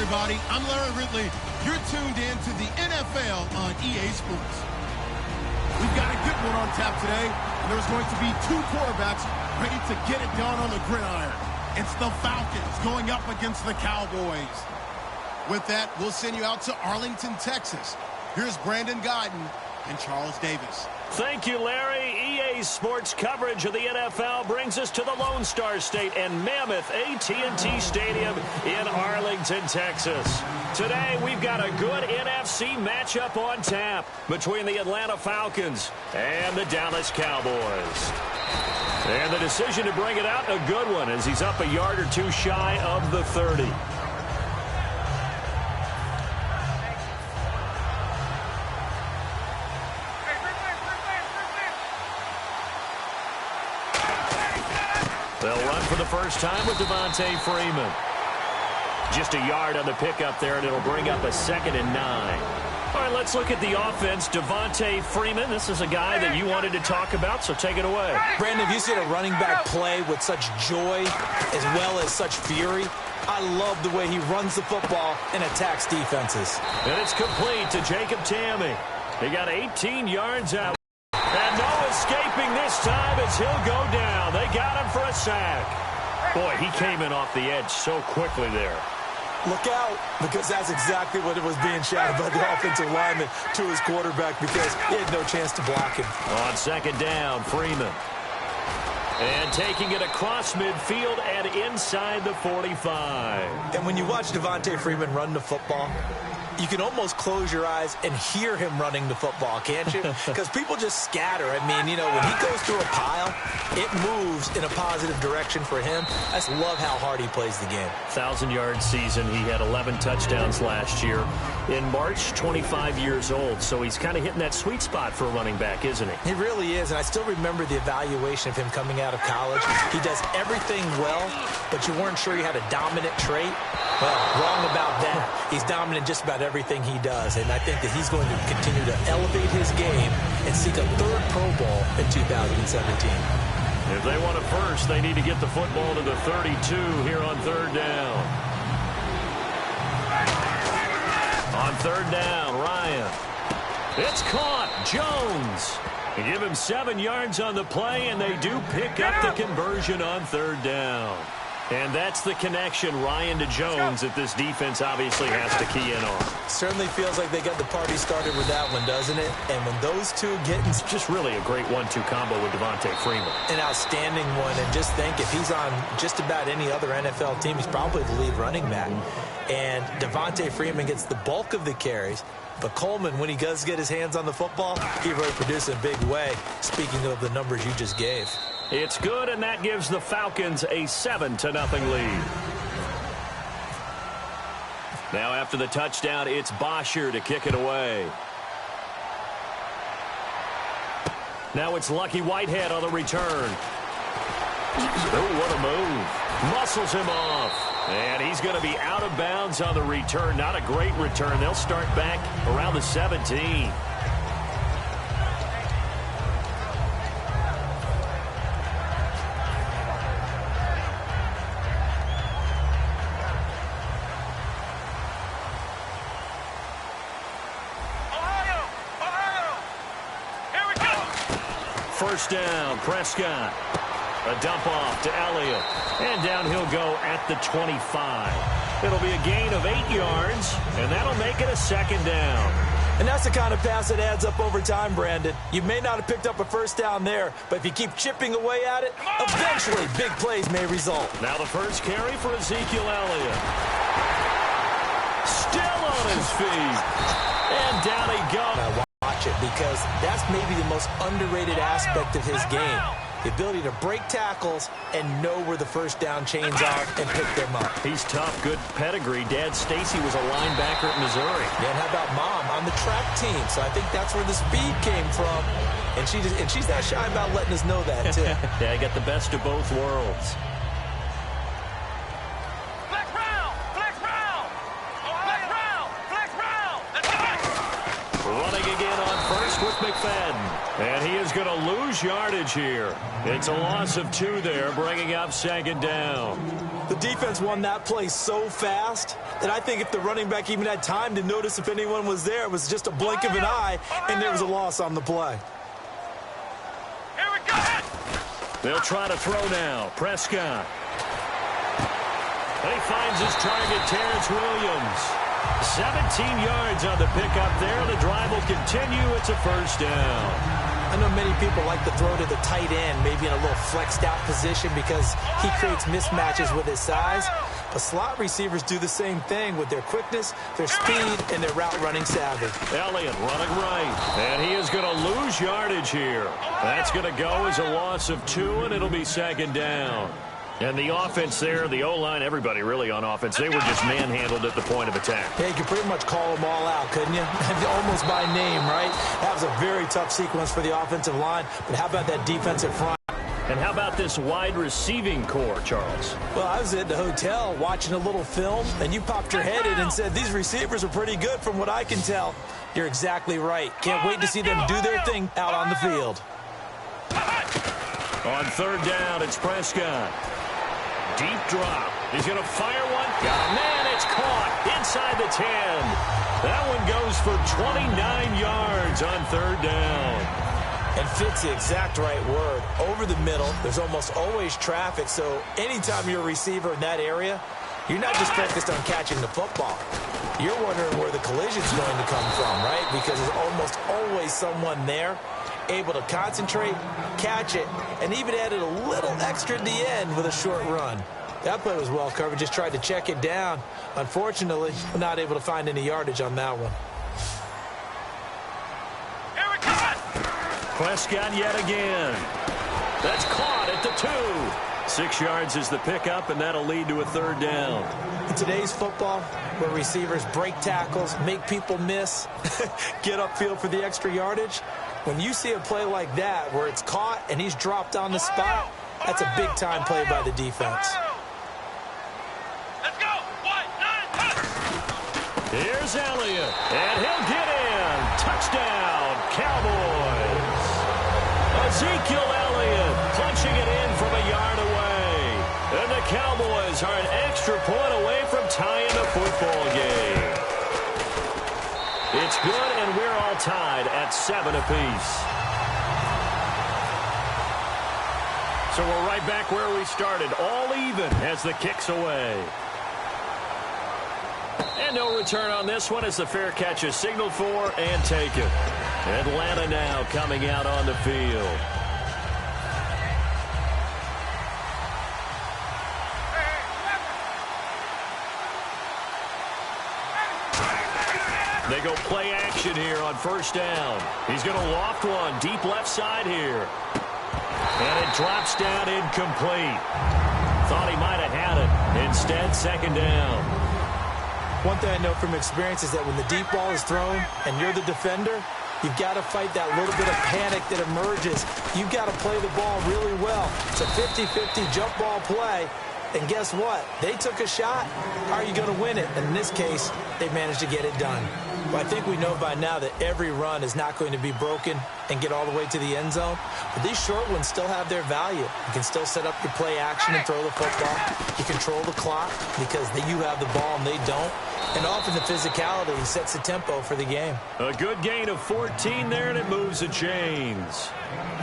everybody. I'm Larry Ridley. You're tuned in to the NFL on EA Sports. We've got a good one on tap today, and there's going to be two quarterbacks ready to get it done on the gridiron. It's the Falcons going up against the Cowboys. With that, we'll send you out to Arlington, Texas. Here's Brandon Guyton and Charles Davis. Thank you, Larry. EA Sports coverage of the NFL brings us to the Lone Star State and Mammoth AT&T Stadium in Arlington, Texas. Today, we've got a good NFC matchup on tap between the Atlanta Falcons and the Dallas Cowboys. And the decision to bring it out, a good one, as he's up a yard or two shy of the 30. They'll run for the first time with Devontae Freeman. Just a yard on the pickup there, and it'll bring up a 2nd and 9. All right, let's look at the offense. Devontae Freeman, this is a guy that you wanted to talk about, so take it away. Brandon, if you see a running back play with such joy as well as such fury, I love the way he runs the football and attacks defenses. And it's complete to Jacob Tamme. He got 18 yards out. And no escaping this time as he'll go down. They got him for a sack. Boy, he came in off the edge so quickly there. Look out, because that's exactly what it was being shouted by the offensive lineman to his quarterback, because he had no chance to block him. On 2nd down, Freeman. And taking it across midfield and inside the 45. And when you watch Devontae Freeman run the football, you can almost close your eyes and hear him running the football, can't you? Because people just scatter. I mean, you know, when he goes through a pile, it moves in a positive direction for him. I just love how hard he plays the game. 1,000-yard season. He had 11 touchdowns last year. In March, 25 years old. So he's kind of hitting that sweet spot for a running back, isn't he? He really is. And I still remember the evaluation of him coming out of college. He does everything well, but you weren't sure he had a dominant trait. Well, wrong about that. He's dominant just about everything he does, and I think that he's going to continue to elevate his game and seek a 3rd Pro Bowl in 2017. If they want it first, they need to get the football to the 32 here on 3rd down. On 3rd down, Ryan. It's caught. Jones. They give him 7 yards on the play, and they do pick up the conversion on 3rd down. And that's the connection, Ryan to Jones, that this defense obviously has to key in on. Certainly feels like they got the party started with that one, doesn't it? And when those two get in... It's just really a great 1-2 combo with Devontae Freeman. An outstanding one. And just think, if he's on just about any other NFL team, he's probably the lead running back. And Devontae Freeman gets the bulk of the carries. But Coleman, when he does get his hands on the football, he really produces in a big way, speaking of the numbers you just gave. It's good, and that gives the Falcons a 7-0 lead. Now after the touchdown, it's Bosher to kick it away. Now it's Lucky Whitehead on the return. Oh, what a move. Muscles him off. And he's going to be out of bounds on the return. Not a great return. They'll start back around the 17. First down, Prescott. A dump off to Elliott. And down he'll go at the 25. It'll be a gain of 8 yards, and that'll make it a 2nd down. And that's the kind of pass that adds up over time, Brandon. You may not have picked up a first down there, but if you keep chipping away at it, eventually big plays may result. Now the first carry for Ezekiel Elliott. Still on his feet. And down he goes. Now watch it, because that's maybe the most underrated aspect of his game. The ability to break tackles and know where the first down chains are and pick them up. He's tough, good pedigree. Dad Stacy was a linebacker at Missouri. Yeah, and how about Mom on the track team? So I think that's where the speed came from. And she's not shy about letting us know that, too. Yeah, I got the best of both worlds. Flex round! Flex round! Flex round! Flex round! Let's go! Running again on first with McFadden. And he is going to lose yardage here. It's a loss of 2 there, bringing up 2nd down. The defense won that play so fast that I think if the running back even had time to notice if anyone was there, it was just a blink of an eye, and there was a loss on the play. Here we go. They'll try to throw now. Prescott. And he finds his target, Terrence Williams. 17 yards on the pickup there. The drive will continue. It's a 1st down. I know many people like to throw to the tight end, maybe in a little flexed out position because he creates mismatches with his size. But slot receivers do the same thing with their quickness, their speed, and their route running savvy. Elliott running right. And he is going to lose yardage here. That's going to go as a loss of 2, and it'll be 2nd down. And the offense there, the O-line, everybody really on offense, they were just manhandled at the point of attack. Yeah, you could pretty much call them all out, couldn't you? Almost by name, right? That was a very tough sequence for the offensive line. But how about that defensive front? And how about this wide receiving core, Charles? Well, I was at the hotel watching a little film, and you popped your head in and said, these receivers are pretty good from what I can tell. You're exactly right. Can't wait to see them do their thing out on the field. On 3rd down, it's Prescott. Deep drop. He's going to fire one. Man, it's caught inside the 10. That one goes for 29 yards on 3rd down. And fits the exact right word. Over the middle, there's almost always traffic, so anytime you're a receiver in that area, you're not just focused on catching the football. You're wondering where the collision's going to come from, right? Because there's almost always someone there able to concentrate, catch it, and even added a little extra at the end with a short run. That play was well covered, just tried to check it down. Unfortunately, we're not able to find any yardage on that one. Here we go. Prescott yet again. That's caught at the 2. 6 yards is the pickup, and that'll lead to a 3rd down. In today's football, where receivers break tackles, make people miss, get upfield for the extra yardage, when you see a play like that where it's caught and he's dropped on the spot, that's a big-time play by the defense. Let's go. 1, 9, 10. Here's Elliott, and he'll get in. Touchdown, Cowboys. Ezekiel Elliott punching it in from a yard away. And the Cowboys are an extra point away from tying the football game. It's good, and we're all tied at 7 apiece. So we're right back where we started, all even as the kick's away. And no return on this one as the fair catch is signaled for and taken. Atlanta now coming out on the field. They go play action here on 1st down. He's going to loft one deep left side here. And it drops down incomplete. Thought he might have had it. Instead, 2nd down. One thing I know from experience is that when the deep ball is thrown and you're the defender, you've got to fight that little bit of panic that emerges. You've got to play the ball really well. It's a 50-50 jump ball play. And guess what? They took a shot. How are you going to win it? And in this case, they managed to get it done. Well, I think we know by now that every run is not going to be broken and get all the way to the end zone. But these short ones still have their value. You can still set up your play action and throw the football. You control the clock because you have the ball and they don't. And often the physicality sets the tempo for the game. A good gain of 14 there, and it moves the chains.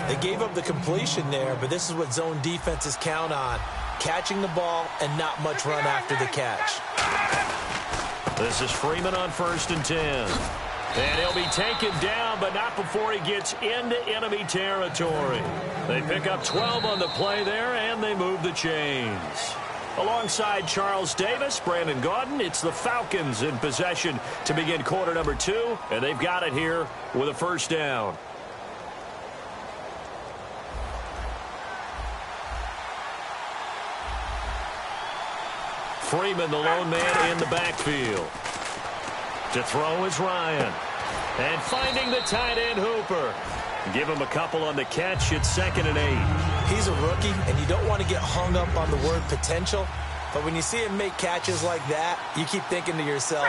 They gave up the completion there, but this is what zone defenses count on. Catching the ball and not much run after the catch. This is Freeman on 1st and 10. And he'll be taken down, but not before he gets into enemy territory. They pick up 12 on the play there, and they move the chains. Alongside Charles Davis, Brandon Gaudin, it's the Falcons in possession to begin quarter number 2, and they've got it here with a 1st down. Freeman, the lone man in the backfield. To throw is Ryan. And finding the tight end, Hooper. Give him a couple on the catch. It's 2nd and 8. He's a rookie, and you don't want to get hung up on the word potential. But when you see him make catches like that, you keep thinking to yourself,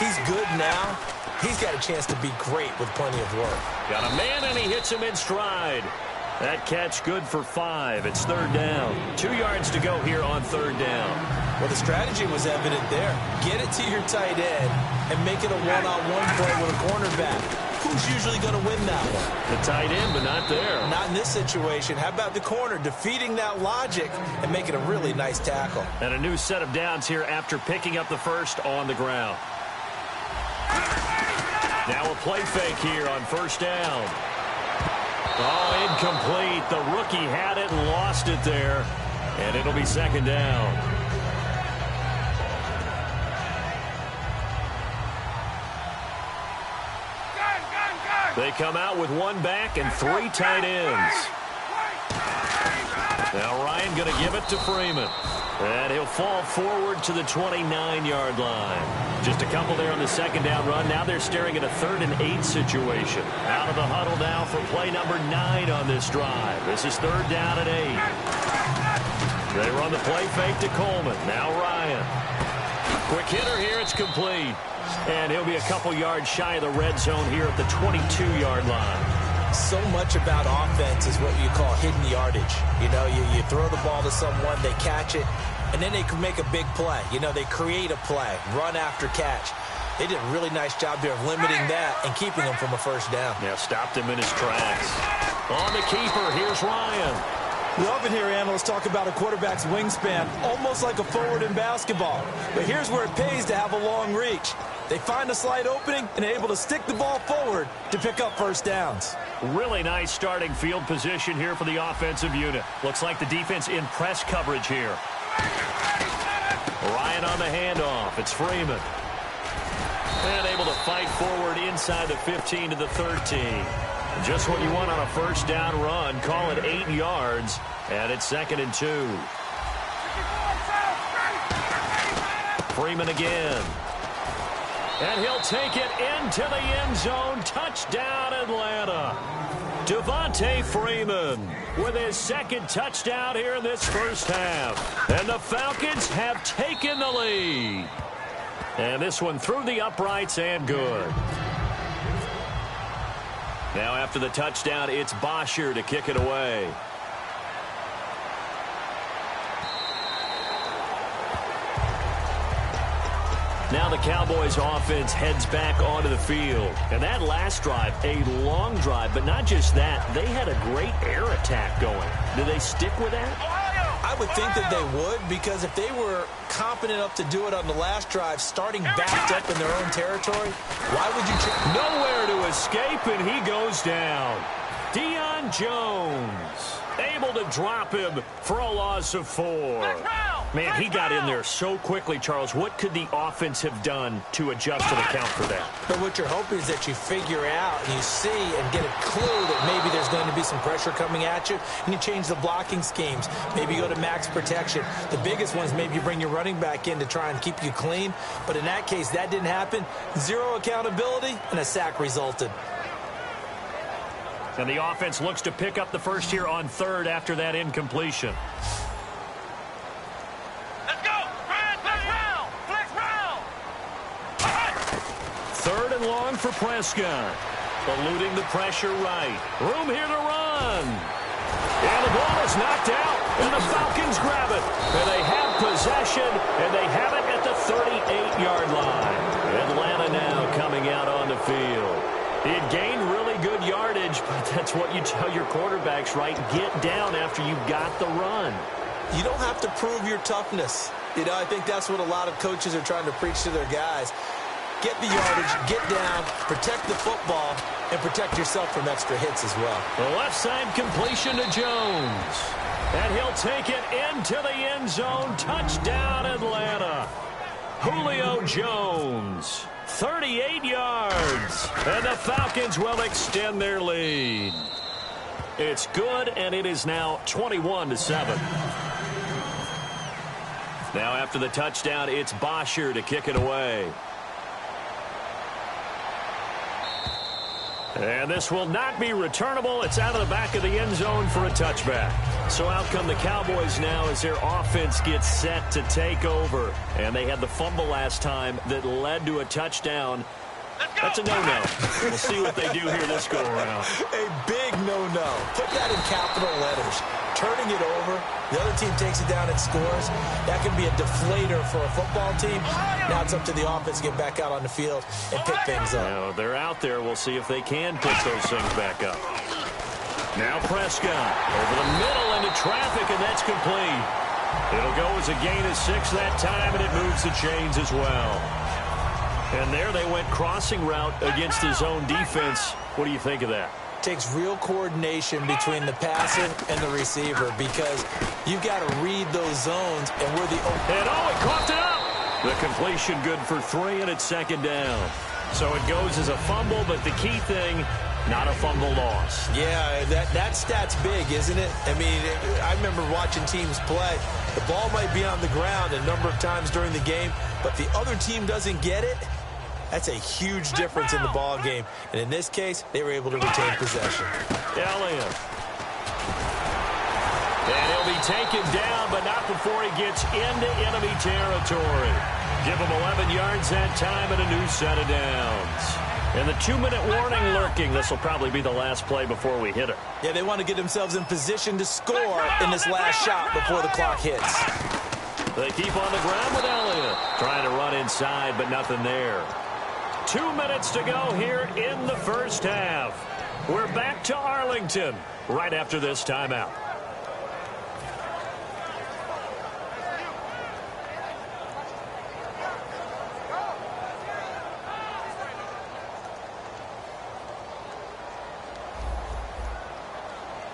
he's good now. He's got a chance to be great with plenty of work. Got a man, and he hits him in stride. That catch good for 5. It's third down. 2 yards to go here on third down. Well, the strategy was evident there. Get it to your tight end and make it a one-on-one play with a cornerback. Who's usually going to win that one? The tight end, but not there. Not in this situation. How about the corner defeating that logic and making a really nice tackle? And a new set of downs here after picking up the first on the ground. Now a play fake here on first down. Oh, incomplete. The rookie had it and lost it there. And it'll be second down. They come out with 1 back and 3 tight ends. Now Ryan going to give it to Freeman. And he'll fall forward to the 29-yard line. Just a couple there on the second down run. Now they're staring at a 3rd and 8 situation. Out of the huddle now for play number 9 on this drive. This is 3rd down and 8. They run the play fake to Coleman. Now Ryan. Quick hitter here. It's complete. And he'll be a couple yards shy of the red zone here at the 22-yard line. So much about offense is what you call hidden yardage. You know, you throw the ball to someone, they catch it, and then they can make a big play. You know, they create a play, run after catch. They did a really nice job there of limiting that and keeping them from a first down. Yeah, stopped him in his tracks. On the keeper, here's Ryan. We often hear analysts talk about a quarterback's wingspan, almost like a forward in basketball. But here's where it pays to have a long reach. They find a slight opening and are able to stick the ball forward to pick up first downs. Really nice starting field position here for the offensive unit. Looks like the defense in press coverage here. Ryan on the handoff. It's Freeman. And able to fight forward inside the 15 to the 13. Just what you want on a first down run. Call it 8 yards. And it's 2nd and 2. Freeman again. And he'll take it into the end zone. Touchdown, Atlanta. Devontae Freeman with his 2nd touchdown here in this first half. And the Falcons have taken the lead. And this one through the uprights and good. Now after the touchdown, it's Bosher to kick it away. Now the Cowboys offense heads back onto the field. And that last drive, a long drive, but not just that, they had a great air attack going. Do they stick with that? I would think that they would, because if they were confident enough to do it on the last drive, starting backed up in their own territory, why would you nowhere to escape, and he goes down. Deion Jones able to drop him for a loss of 4. Man, he got in there so quickly, Charles. What could the offense have done to adjust to the count for that? But what you're hoping is that you figure out and you see and get a clue that maybe there's going to be some pressure coming at you, and you change the blocking schemes. Maybe you go to max protection. The biggest one is maybe you bring your running back in to try and keep you clean. But in that case, that didn't happen. 0 accountability, and a sack resulted. And the offense looks to pick up the first here on 3rd after that incompletion. Let's go! Flex round! Flex round! 3rd and long for Prescott. Eluding the pressure right. Room here to run. And the ball is knocked out. And the Falcons grab it. And they have possession. And they have it at the 38-yard line. Atlanta now coming out on the field. He had gained really good yardage, but that's what you tell your quarterbacks, right? Get down after you got the run. You don't have to prove your toughness. You know, I think that's what a lot of coaches are trying to preach to their guys. Get the yardage, get down, protect the football, and protect yourself from extra hits as well. The left side completion to Jones. And he'll take it into the end zone. Touchdown, Atlanta. Julio Jones. 38 yards. And the Falcons will extend their lead. It's good, and it is now 21-7. Now after the touchdown, it's Bosher to kick it away. And this will not be returnable. It's out of the back of the end zone for a touchback. So out come the Cowboys now as their offense gets set to take over. And they had the fumble last time that led to a touchdown. That's a no-no. We'll see what they do here this go-around. A big no-no. Put that in capital letters. Turning it over, the other team takes it down and scores. That can be a deflator for a football team. Now it's up to the offense to get back out on the field and pick things up. Now they're out there. We'll see if they can pick those things back up. Now Prescott over the middle into traffic, and that's complete. It'll go as a gain of 6 that time, and it moves the chains as well. And there they went crossing route against his own defense. What do you think of that? Takes real coordination between the passer and the receiver because you've got to read those zones, and we're the and he coughed it up. The completion good for 3, and it's second down. So it goes as a fumble, but the key thing, not a fumble loss. Yeah, that stat's big, isn't it? I mean, I remember watching teams play. The ball might be on the ground a number of times during the game, but the other team doesn't get it. That's a huge difference in the ball game. And in this case, they were able to retain possession. Elliott. And he'll be taken down, but not before he gets into enemy territory. Give him 11 yards that time and a new set of downs. And the 2-minute warning lurking. This will probably be the last play before we hit it. Yeah, they want to get themselves in position to score in this last shot before the clock hits. They keep on the ground with Elliott. Trying to run inside, but nothing there. 2 minutes to go here in the first half. We're back to Arlington right after this timeout.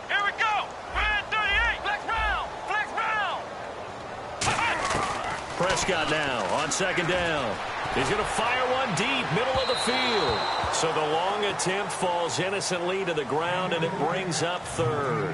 Here we go. 38. Flex round. Prescott now on second down. He's going to fire one deep, middle of the field. So the long attempt falls innocently to the ground, and it brings up third.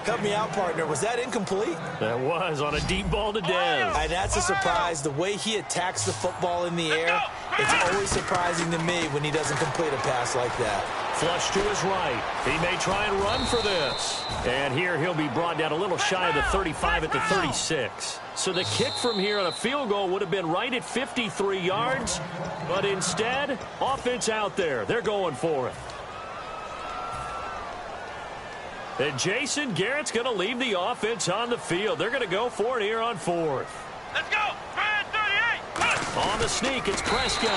Help me out, partner. Was that incomplete? That was on a deep ball to Dez. And that's a surprise. The way he attacks the football in the air, it's always surprising to me when he doesn't complete a pass like that. Flush to his right. He may try and run for this. And here he'll be brought down a little shy of the 35 at the 36. So the kick from here on a field goal would have been right at 53 yards. But instead, offense out there. They're going for it. And Jason Garrett's going to leave the offense on the field. They're going to go for it here on 4th. Let's go. 38. On the sneak, it's Prescott.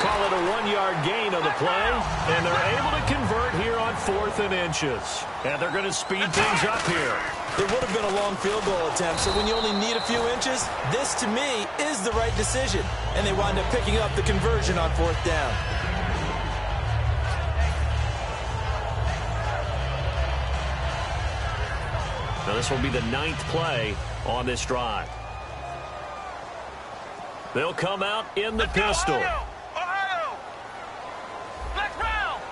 Call it a 1-yard gain on the play. And they're able to convert here on 4th and inches. And they're going to speed things up here. It would have been a long field goal attempt, so when you only need a few inches, this, to me, is the right decision. And they wind up picking up the conversion on 4th down. Now this will be the 9th play on this drive. They'll come out in the pistol. Ohio. Flex round.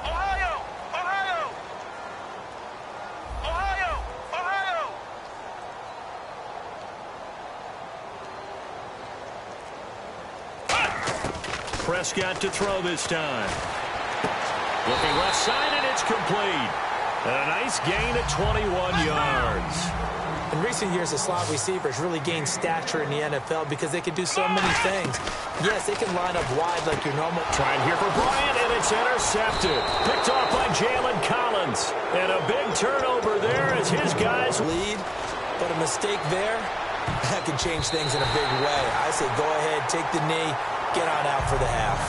Ohio. Prescott to throw this time. Looking left side, and it's complete. And a nice gain of 21 yards. In recent years, the slot receivers really gained stature in the NFL because they can do so many things. Yes, they can line up wide like your normal. Trying here for Bryant, and it's intercepted. Picked off by Jalen Collins. And a big turnover there as his guys lead. But a mistake there, that can change things in a big way. I say go ahead, take the knee, get on out for the half.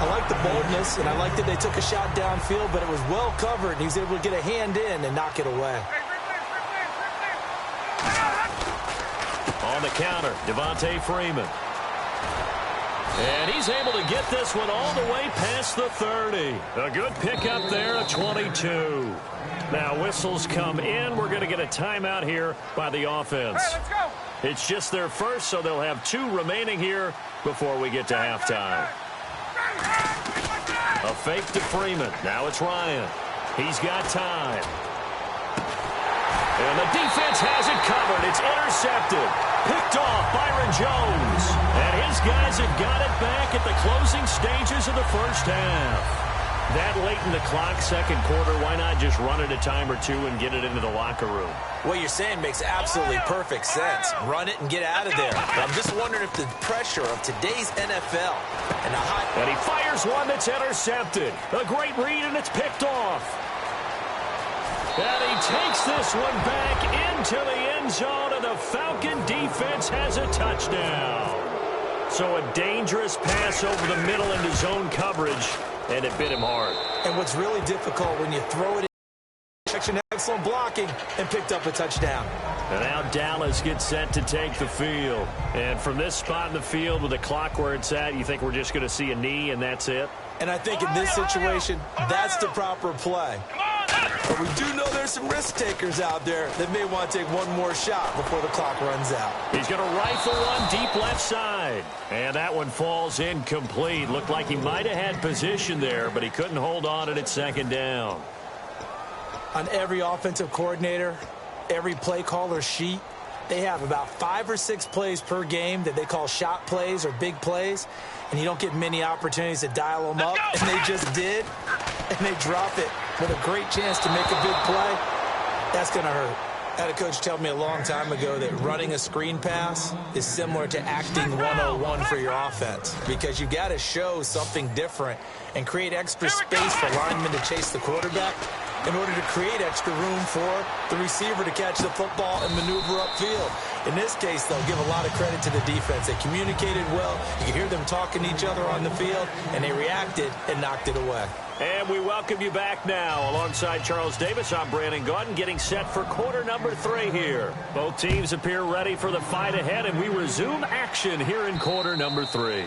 I like the boldness, and I like that they took a shot downfield, but it was well covered. He was able to get a hand in and knock it away. On the counter, Devontae Freeman. And he's able to get this one all the way past the 30. A good pickup there, a 22. Now whistles come in. We're going to get a timeout here by the offense. Hey, let's go. It's just their first, so they'll have 2 remaining here before we get to halftime. A fake to Freeman. Now it's Ryan. He's got time. And the defense has it covered. It's intercepted. Picked off Byron Jones. And his guys have got it back at the closing stages of the first half. That late in the clock, second quarter, why not just run it a time or two and get it into the locker room? What you're saying makes absolutely perfect sense. Run it and get out of there. But I'm just wondering if the pressure of today's NFL and the high... And he fires one that's intercepted. A great read, and it's picked off. And he takes this one back into the end zone, and the Falcon defense has a touchdown. So a dangerous pass over the middle into zone coverage, and it bit him hard. And what's really difficult when you throw it in section, excellent blocking, and picked up a touchdown. And now Dallas gets set to take the field. And from this spot in the field with the clock where it's at, you think we're just going to see a knee and that's it? And I think in this situation, that's the proper play. But we do know there's some risk takers out there that may want to take one more shot before the clock runs out. He's going to rifle one deep left side. And that one falls incomplete. Looked like he might have had position there, but he couldn't hold on at second down. On every offensive coordinator, every play caller sheet, they have about 5 or 6 plays per game that they call shot plays or big plays, and you don't get many opportunities to dial them up, and they just did, and they drop it with a great chance to make a big play. That's going to hurt. I had a coach tell me a long time ago that running a screen pass is similar to acting 101 for your offense, because you got to show something different and create extra space for linemen to chase the quarterback in order to create extra room for the receiver to catch the football and maneuver upfield. In this case, they'll give a lot of credit to the defense. They communicated well. You could hear them talking to each other on the field, and they reacted and knocked it away. And we welcome you back now. Alongside Charles Davis, I'm Brandon Gaudin, getting set for quarter number 3 here. Both teams appear ready for the fight ahead, and we resume action here in quarter number 3.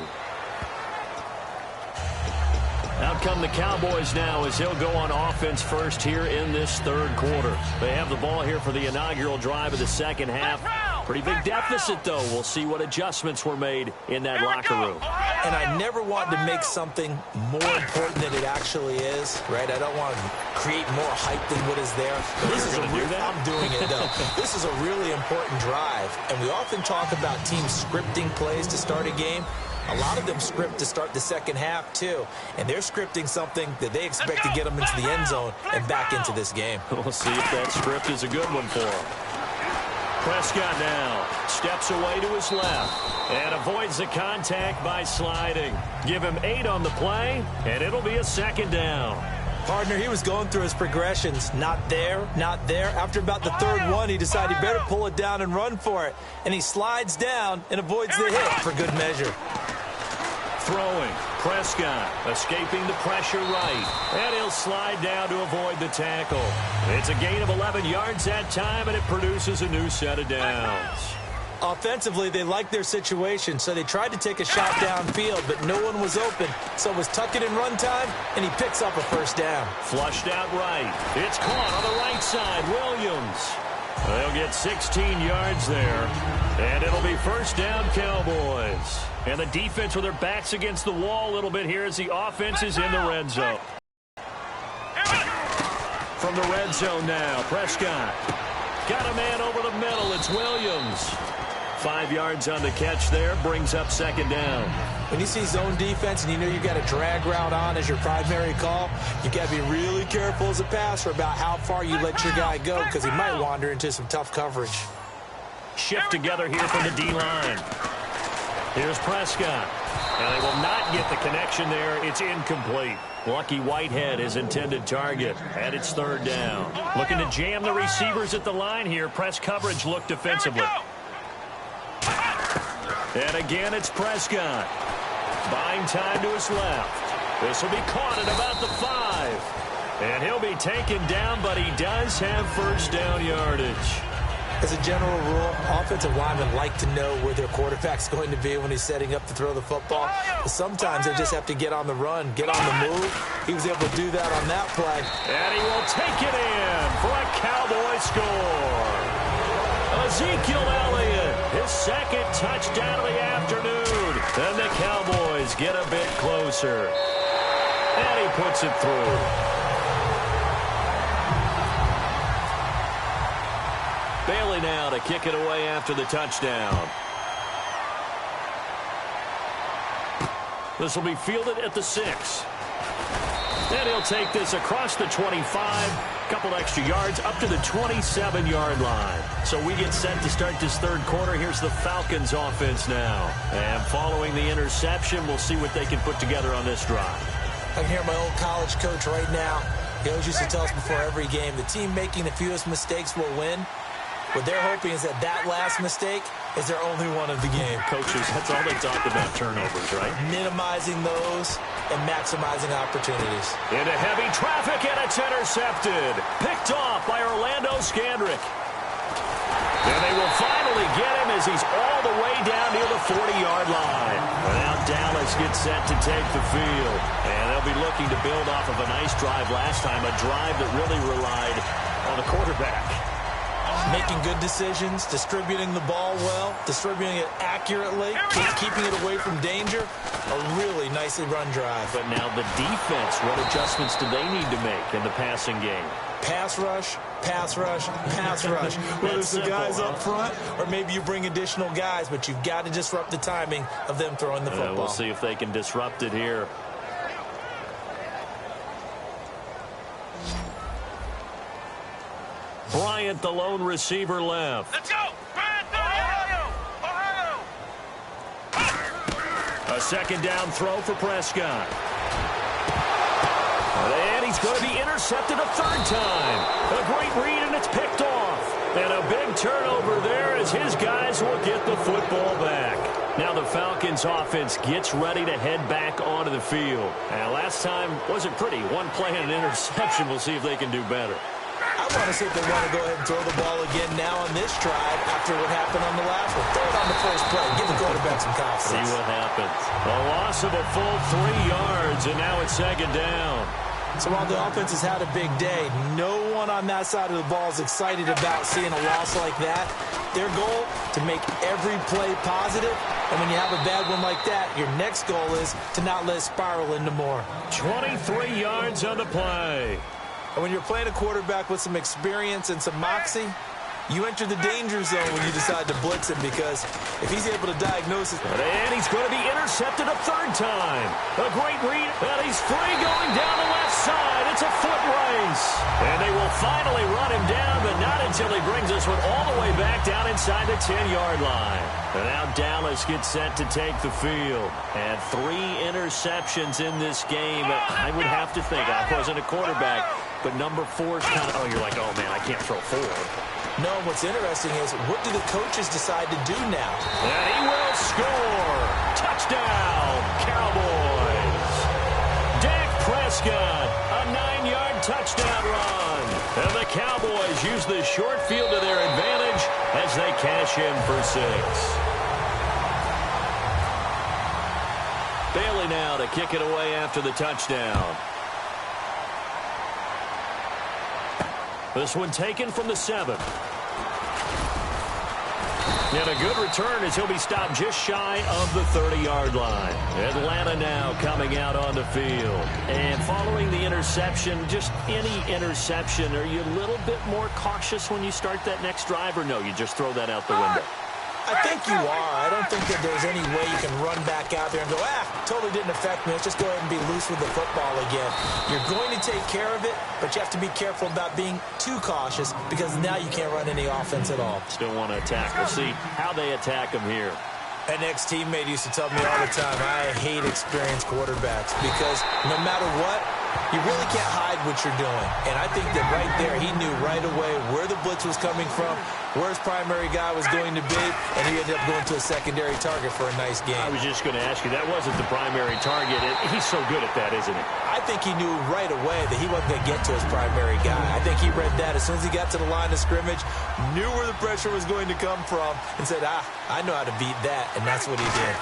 Out come the Cowboys now as he'll go on offense first here in this third quarter. They have the ball here for the inaugural drive of the second half. Pretty big deficit, though. We'll see what adjustments were made in that locker room. And I never want to make something more important than it actually is, right? I don't want to create more hype than what is there. This is I'm doing it, though. This is a really important drive, and we often talk about teams scripting plays to start a game. A lot of them script to start the second half, too. And they're scripting something that they expect to get them into the end zone and back into this game. We'll see if that script is a good one for them. Prescott now steps away to his left and avoids the contact by sliding. Give him 8 on the play, and it'll be a second down. Partner, he was going through his progressions. Not there, not there. After about the third one, he decided he better pull it down and run for it. And he slides down and avoids the hit for good measure. Throwing, Prescott escaping the pressure right, and he'll slide down to avoid the tackle. It's a gain of 11 yards that time, and it produces a new set of downs. Offensively, they liked their situation, so they tried to take a shot downfield, but no one was open. So it was tuck it in run time, and he picks up a first down. Flushed out right. It's caught on the right side. Williams. They'll get 16 yards there, and it'll be first down Cowboys. And the defense with their backs against the wall a little bit here as the offense is in the red zone. From the red zone now, Prescott. Got a man over the middle. It's Williams. 5 yards on the catch there, brings up second down. When you see zone defense and you know you got a drag route on as your primary call, you got to be really careful as a passer about how far you let your guy go, because he might wander into some tough coverage. Shift together here from the D-line. Here's Prescott. And they will not get the connection there. It's incomplete. Lucky Whitehead, his intended target, at its third down. Looking to jam the receivers at the line here. Press coverage look defensively. And again, it's Prescott. Buying time to his left. This will be caught at about the 5. And he'll be taken down, but he does have first down yardage. As a general rule, offensive linemen like to know where their quarterback's going to be when he's setting up to throw the football. But sometimes they just have to get on the run, get on the move. He was able to do that on that play. And he will take it in for a Cowboy score. Ezekiel Elliott, his second touchdown of the afternoon. And the Cowboys get a bit closer. And he puts it through. Bailey now to kick it away after the touchdown. This will be fielded at the 6. And he'll take this across the 25, a couple extra yards, up to the 27-yard line. So we get set to start this third quarter. Here's the Falcons offense now. And following the interception, we'll see what they can put together on this drive. I can hear my old college coach right now. He always used to tell us before every game, the team making the fewest mistakes will win. What they're hoping is that that last mistake is their only one of the game. Coaches, that's all they talk about, turnovers, right? Minimizing those and maximizing opportunities. Into heavy traffic, and it's intercepted. Picked off by Orlando Scandrick. And they will finally get him as he's all the way down near the 40-yard line. And now Dallas gets set to take the field. And they'll be looking to build off of a nice drive last time, a drive that really relied on the quarterback. Making good decisions, distributing the ball well, distributing it accurately, keeping it away from danger. A really nicely run drive. But now the defense, what adjustments do they need to make in the passing game? Pass rush, pass rush, pass rush. Whether it's the guys up front or maybe you bring additional guys, but you've got to disrupt the timing of them throwing the football. We'll see if they can disrupt it here. Bryant, the lone receiver, left. Let's go! Bryant, Ohio! A second down throw for Prescott. And he's going to be intercepted a third time. A great read, and it's picked off. And a big turnover there as his guys will get the football back. Now the Falcons offense gets ready to head back onto the field. And last time wasn't pretty. One play and an interception. We'll see if they can do better. I want to see if they want to go ahead and throw the ball again now on this drive after what happened on the last one. Throw it on the first play. Give the quarterback some confidence. See what happens. A loss of a full 3 yards, and now it's second down. So while the offense has had a big day, no one on that side of the ball is excited about seeing a loss like that. Their goal, to make every play positive. And when you have a bad one like that, your next goal is to not let it spiral into more. 23 yards on the play. And when you're playing a quarterback with some experience and some moxie, you enter the danger zone when you decide to blitz him, because if he's able to diagnose it. And he's going to be intercepted a third time. A great read, and he's free going down the left side. It's a foot race. And they will finally run him down, but not until he brings this one all the way back down inside the 10-yard line. And now Dallas gets set to take the field. And 3 interceptions in this game. I would have to think, I wasn't a quarterback, but number 4 is kind of, you're like, oh, man, I can't throw 4. No, what's interesting is, what do the coaches decide to do now? And he will score. Touchdown, Cowboys. Dak Prescott, a 9-yard touchdown run. And the Cowboys use the short field to their advantage as they cash in for 6. Bailey now to kick it away after the touchdown. This one taken from the 7. And a good return as he'll be stopped just shy of the 30-yard line. Atlanta now coming out on the field. And following the interception, just any interception, are you a little bit more cautious when you start that next drive, or no, you just throw that out the window? I think you are. I don't think that there's any way you can run back out there and go, totally didn't affect me. Let's just go ahead and be loose with the football again. You're going to take care of it, but you have to be careful about being too cautious, because now you can't run any offense at all. Still want to attack. We'll see how they attack him here. An ex-teammate used to tell me all the time, I hate experienced quarterbacks, because no matter what, you really can't hide what you're doing. And I think that right there, he knew right away where the blitz was coming from, where his primary guy was going to be, and he ended up going to a secondary target for a nice game. I was just going to ask you, that wasn't the primary target. He's so good at that, isn't he? I think he knew right away that he wasn't going to get to his primary guy. I think he read that as soon as he got to the line of scrimmage, knew where the pressure was going to come from, and said, I know how to beat that, and that's what he did.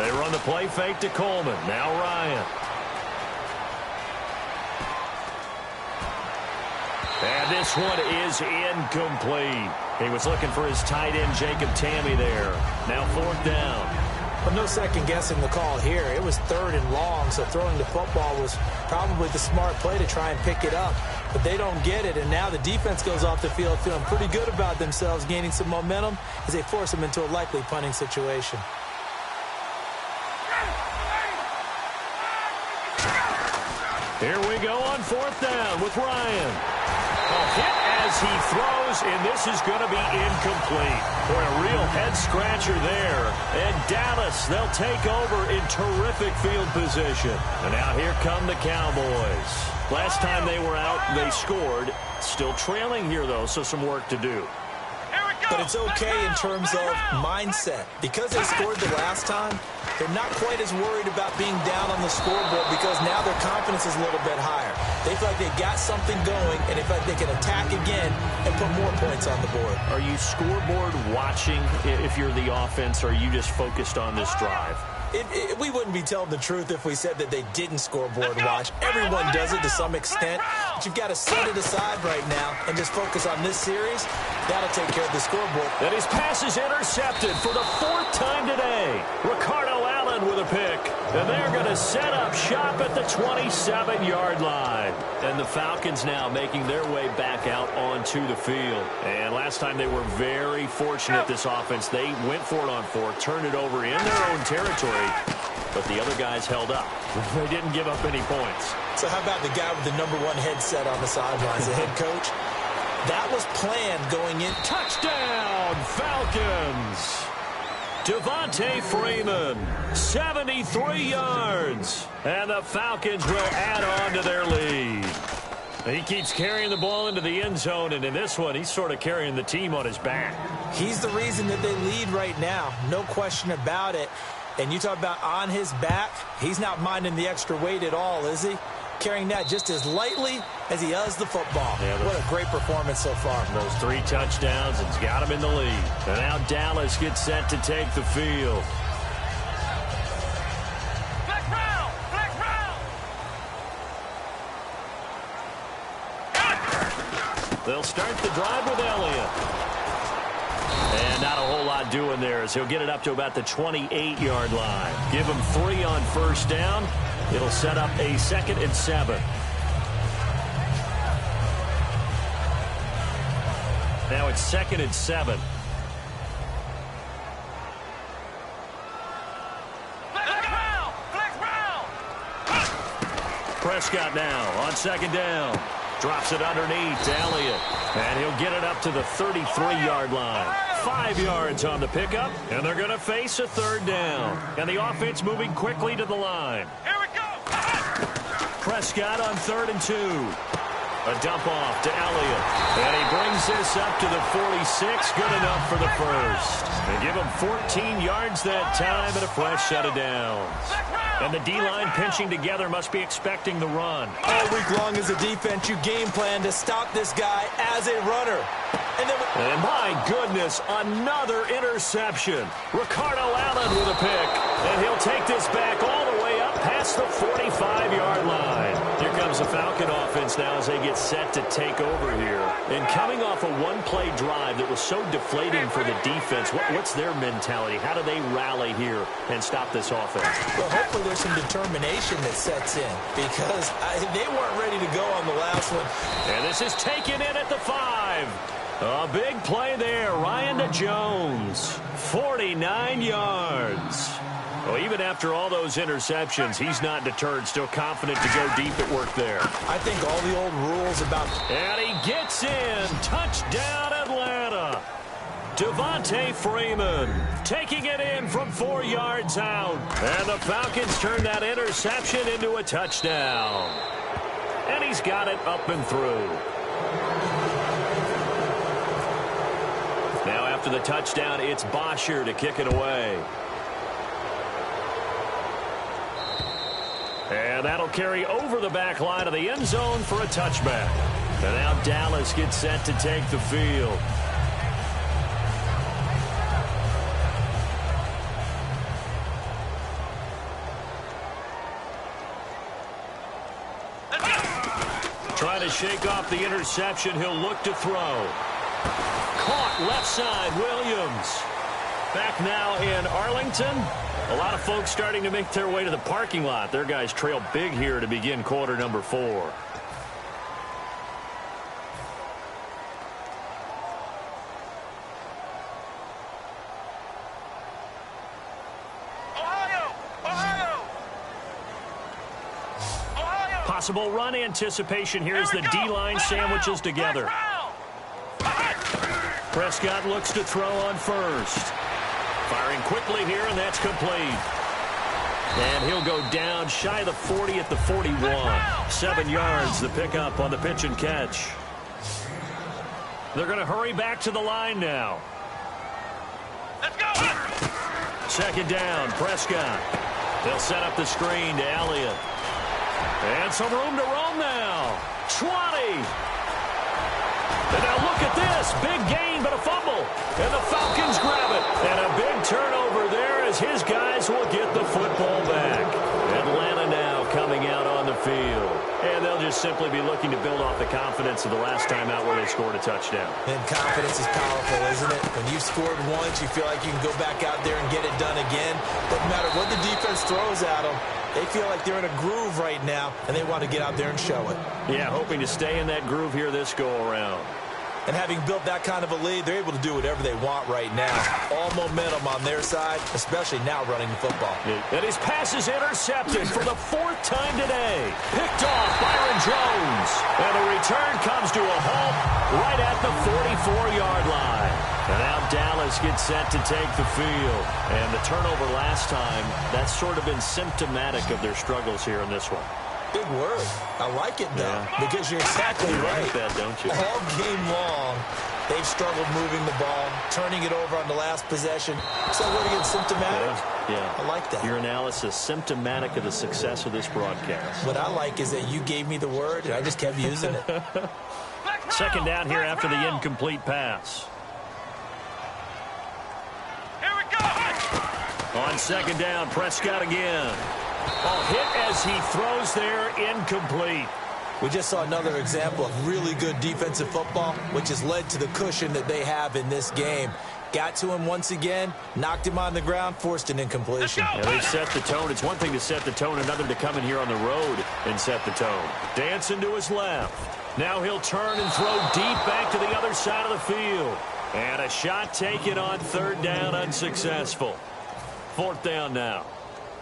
They run the play fake to Coleman. Now Ryan. And this one is incomplete. He was looking for his tight end, Jacob Tamme, there. Now 4th down. But no second-guessing the call here. It was 3rd and long, so throwing the football was probably the smart play to try and pick it up. But they don't get it, and now the defense goes off the field feeling pretty good about themselves, gaining some momentum as they force them into a likely punting situation. Here we go on 4th down with Ryan. A hit as he throws, and this is going to be incomplete. Boy, a real head-scratcher there. And Dallas, they'll take over in terrific field position. And now here come the Cowboys. Last time they were out, they scored. Still trailing here, though, so some work to do. But it's okay in terms of mindset. Because they scored the last time, they're not quite as worried about being down on the scoreboard because now their confidence is a little bit higher. They feel like they got something going, and they feel like they can attack again and put more points on the board. Are you scoreboard watching if you're the offense, or are you just focused on this drive? We wouldn't be telling the truth if we said that they didn't scoreboard watch. Everyone does it to some extent. But you've got to set it aside right now and just focus on this series. That'll take care of the scoreboard. And his pass is intercepted for the 4th time today. Ricardo Allen with a pick. And they're going to set up shop at the 27-yard line. And the Falcons now making their way back out onto the field. And last time they were very fortunate, this offense. They went for it on 4th, turned it over in their own territory. But the other guys held up. They didn't give up any points. So how about the guy with the #1 headset on the sidelines, the head coach? That was planned going in. Touchdown, Falcons! Devontae Freeman, 73 yards. And the Falcons will add on to their lead. He keeps carrying the ball into the end zone, and in this one, he's sort of carrying the team on his back. He's the reason that they lead right now. No question about it. And you talk about on his back, he's not minding the extra weight at all, is he? Carrying that just as lightly as he does the football. Yeah, what a great performance so far. Those 3 touchdowns has got him in the lead. And now Dallas gets set to take the field. Flex round! Flex round! They'll start the drive with Elliott. And not a whole lot doing there as he'll get it up to about the 28-yard line. Give him 3 on 1st down. It'll set up a 2nd and 7. Now it's 2nd and 7. Prescott now on 2nd down. Drops it underneath to Elliott. And he'll get it up to the 33-yard line. 5 yards on the pickup, and they're going to face a 3rd down. And the offense moving quickly to the line. Here we go! Prescott on 3rd and 2. A dump off to Elliott. And he brings this up to the 46. Good enough for the first. They give him 14 yards that time and a fresh set of downs. And the D-line pinching together must be expecting the run. All week long as a defense, you game plan to stop this guy as a runner. And my goodness, another interception. Ricardo Allen with a pick. And he'll take this back all the way up past the 45-yard line. Here comes the Falcon offense now as they get set to take over here. And coming off a one-play drive that was so deflating for the defense, what's their mentality? How do they rally here and stop this offense? Well, hopefully there's some determination that sets in because they weren't ready to go on the last one. And this is taken in at the 5. A big play there. Ryan to Jones. 49 yards. Well, even after all those interceptions, he's not deterred. Still confident to go deep at work there. I think all the old rules about... And he gets in. Touchdown, Atlanta. Devontae Freeman taking it in from 4 yards out. And the Falcons turn that interception into a touchdown. And he's got it up and through. Now after the touchdown, it's Bosher to kick it away. And that'll carry over the back line of the end zone for a touchback. And now Dallas gets set to take the field. Trying to shake off the interception. He'll look to throw. Caught left side, Williams. Back now in Arlington. A lot of folks starting to make their way to the parking lot. Their guys trail big here to begin quarter number 4. Possible run anticipation here as the D-line sandwiches together. Prescott looks to throw on first. Firing quickly here, and that's complete. And he'll go down shy of the 40 at the 41. 7 yards, the pickup on the pitch and catch. They're going to hurry back to the line now. Let's go. Second down, Prescott. They'll set up the screen to Elliott. And some room to roam now. 20. And now look at this. Big gain, but a fumble. And the Falcons grab it. And a big turnover there as his guys will get the football back. Atlanta now coming out on the field. And they'll just simply be looking to build off the confidence of the last time out where they scored a touchdown. And confidence is powerful, isn't it? When you've scored once, you feel like you can go back out there and get it done again. Doesn't matter what the defense throws at them. They feel like they're in a groove right now, and they want to get out there and show it. Yeah, hoping to stay in that groove here this go-around. And having built that kind of a lead, they're able to do whatever they want right now. All momentum on their side, especially now running the football. And his pass is intercepted for the 4th time today. Picked off Byron Jones. And the return comes to a halt right at the 44-yard line. And now Dallas gets set to take the field. And the turnover last time, that's sort of been symptomatic of their struggles here in this one. Big word. I like it, though, because you're exactly right. You like that, don't you? All game long, they've struggled moving the ball, turning it over on the last possession. So what again, symptomatic? Yeah. I like that. Your analysis, symptomatic of the success of this broadcast. What I like is that you gave me the word, and I just kept using it. Second down here after the incomplete pass. Here we go. On second down, Prescott again. Hit as he throws there, incomplete. We just saw another example of really good defensive football, which has led to the cushion that they have in this game. Got to him once again, knocked him on the ground, forced an incompletion. Yeah, they've set the tone. It's one thing to set the tone, another to come in here on the road and set the tone. Dancing to his left. Now he'll turn and throw deep back to the other side of the field. And a shot taken on third down, unsuccessful. 4th down now.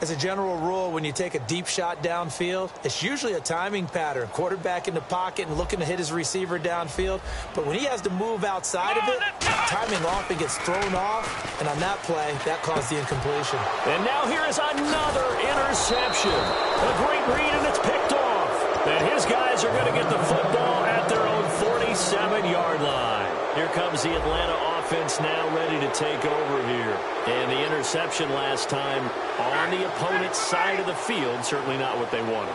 As a general rule, when you take a deep shot downfield, it's usually a timing pattern. Quarterback in the pocket and looking to hit his receiver downfield. But when he has to move outside of it, timing off, it gets thrown off. And on that play, that caused the incompletion. And now here is another interception. A great read, and it's picked off. And his guys are going to get the football at their own 47-yard line. Here comes the Atlanta offense now ready to take over here. And the interception last time on the opponent's side of the field, certainly not what they wanted.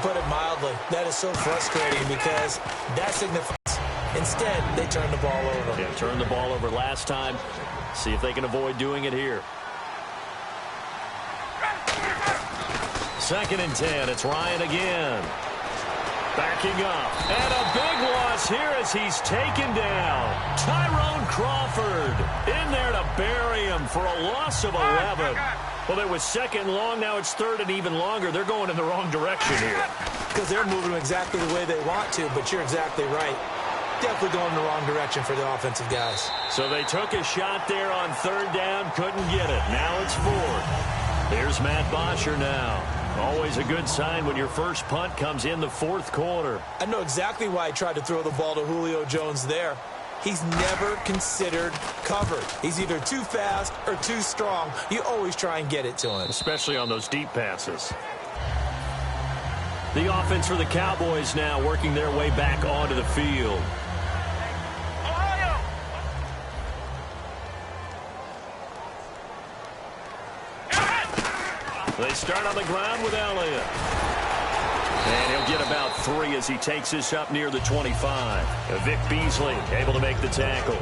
Put it mildly, that is so frustrating because that signifies instead they turn the ball over. Yeah, turned the ball over last time. See if they can avoid doing it here. 2nd and 10. It's Ryan again. Backing up. And a big loss here as he's taken down. Tyrone Crawford in there to bury him for a loss of 11. Well, it was 2nd long. Now it's 3rd and even longer. They're going in the wrong direction here. Because they're moving exactly the way they want to, but you're exactly right. Definitely going in the wrong direction for the offensive guys. So they took a shot there on 3rd down, couldn't get it. Now it's 4th. There's Matt Bosher now. Always a good sign when your first punt comes in the 4th quarter. I know exactly why he tried to throw the ball to Julio Jones there. He's never considered covered. He's either too fast or too strong. You always try and get it to him. Especially on those deep passes. The offense for the Cowboys now working their way back onto the field. They start on the ground with Elliott. And he'll get about 3 as he takes this up near the 25. Vic Beasley able to make the tackle.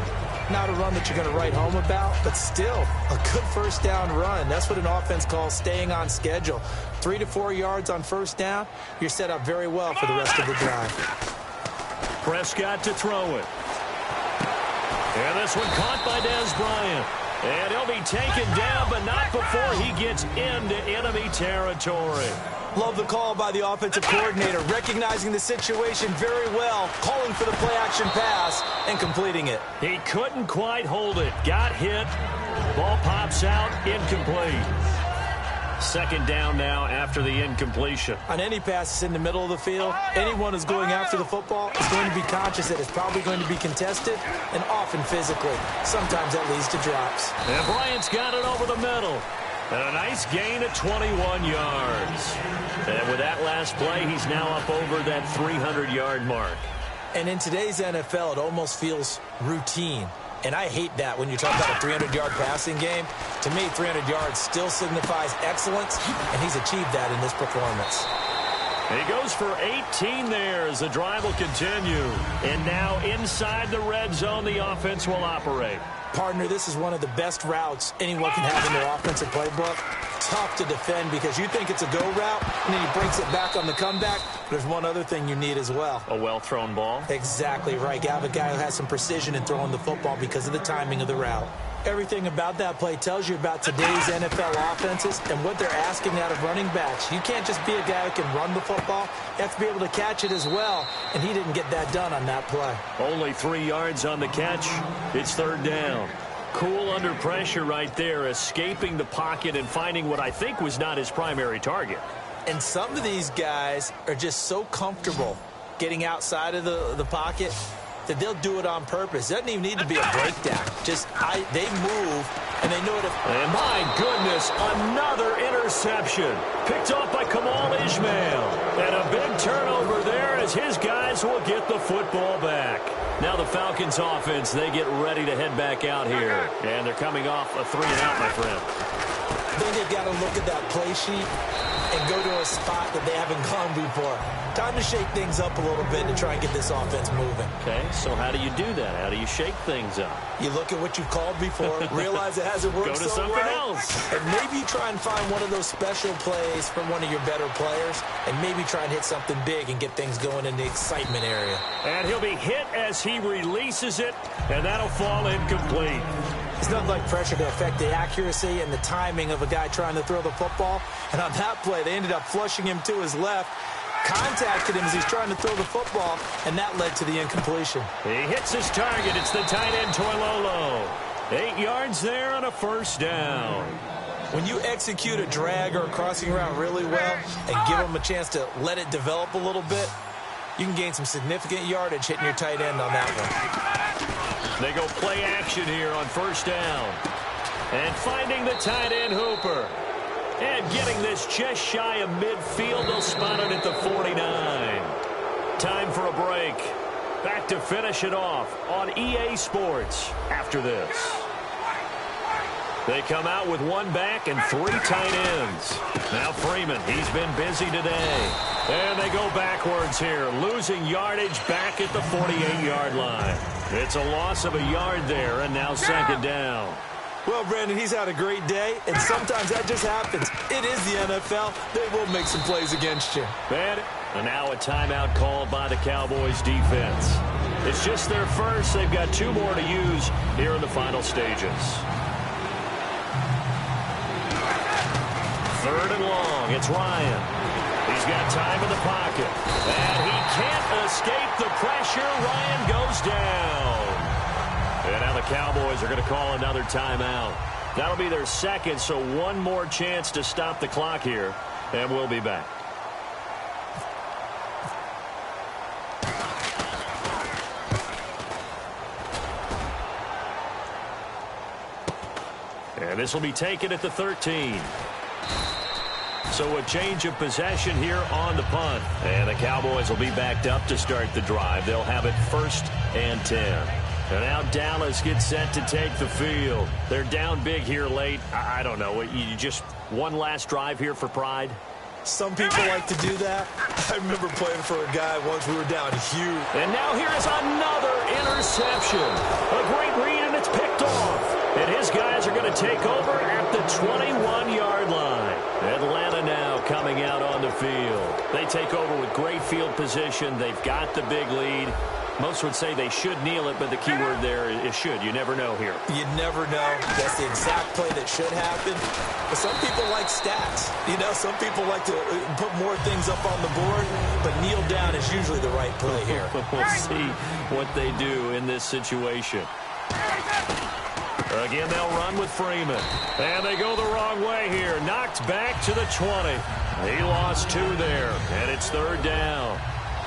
Not a run that you're going to write home about, but still a good first down run. That's what an offense calls staying on schedule. 3 to 4 yards on first down, you're set up very well for the rest of the drive. Prescott to throw it. And this one caught by Dez Bryant. And he'll be taken down, but not before he gets into enemy territory. Love the call by the offensive coordinator, recognizing the situation very well, calling for the play-action pass, and completing it. He couldn't quite hold it. Got hit. Ball pops out, incomplete. Second down now after the incompletion. On any pass that's in the middle of the field, anyone who's going after the football is going to be conscious that it's probably going to be contested and often physically. Sometimes that leads to drops. And Bryant's got it over the middle. And a nice gain of 21 yards. And with that last play, he's now up over that 300-yard mark. And in today's NFL, it almost feels routine. And I hate that when you talk about a 300-yard passing game. To me, 300 yards still signifies excellence, and he's achieved that in this performance. He goes for 18 there as the drive will continue. And now inside the red zone, the offense will operate. Partner, this is one of the best routes anyone can have in their offensive playbook. Tough to defend because you think it's a go route, and then he breaks it back on the comeback. There's one other thing you need as well. A well-thrown ball? Exactly right. You have a guy who has some precision in throwing the football because of the timing of the route. Everything about that play tells you about today's NFL offenses and what they're asking out of running backs. You can't just be a guy who can run the football. You have to be able to catch it as well, and he didn't get that done on that play. Only 3 yards on the catch. It's third down. Cool under pressure right there, escaping the pocket and finding what I think was not his primary target. And some of these guys are just so comfortable getting outside of the pocket that they'll do it on purpose. It doesn't even need to be a breakdown. They move, and they know it. And my goodness, another interception. Picked off by Kamal Ishmael. And a big turnover there as his guys will get the football back. Now the Falcons offense, they get ready to head back out here. And they're coming off a 3-and-out, my friend. Then they've got to look at that play sheet and go to a spot that they haven't gone before. Time to shake things up a little bit to try and get this offense moving. Okay, so how do you do that? How do you shake things up? You look at what you've called before, realize it hasn't worked so so something well, else. and maybe try and find one of those special plays from one of your better players, and maybe try and hit something big and get things going in the excitement area. And he'll be hit as he releases it, and that'll fall incomplete. It's nothing like pressure to affect the accuracy and the timing of a guy trying to throw the football. And on that play, they ended up flushing him to his left, contacted him as he's trying to throw the football, and that led to the incompletion. He hits his target. It's the tight end, Toilolo. 8 yards there on a first down. When you execute a drag or a crossing route really well and give them a chance to let it develop a little bit, you can gain some significant yardage hitting your tight end on that one. They go play action here on first down. And finding the tight end, Hooper. And getting this just shy of midfield. They'll spot it at the 49. Time for a break. Back to finish it off on EA Sports after this. They come out with one back and 3 tight ends. Now Freeman, he's been busy today. And they go backwards here, losing yardage back at the 48-yard line. It's a loss of a yard there, and now second down. Well, Brandon, he's had a great day, and sometimes that just happens. It is the NFL. They will make some plays against you. And now a timeout called by the Cowboys defense. It's just their first. They've got 2 more to use here in the final stages. Third and long. It's Ryan. He's got time in the pocket. And he can't escape the pressure. Ryan goes down. And now the Cowboys are going to call another timeout. That'll be their second, so one more chance to stop the clock here. And we'll be back. And this will be taken at the 13. So a change of possession here on the punt. And the Cowboys will be backed up to start the drive. They'll have it 1st and 10. And now Dallas gets set to take the field. They're down big here late. I don't know. You just one last drive here for pride? Some people like to do that. I remember playing for a guy once we were down huge. And now here is another interception. A great read, and it's picked off. And his guys are going to take over at the 21-yard line. Atlanta now coming out on the field. They take over with great field position. They've got the big lead. Most would say they should kneel it, but the key word there is should. You never know here. You never know. That's the exact play that should happen. But some people like stats. You know, some people like to put more things up on the board, but kneel down is usually the right play here. We'll see what they do in this situation. Again, they'll run with Freeman. And they go the wrong way here. Knocked back to the 20. He lost 2 there, and it's 3rd down.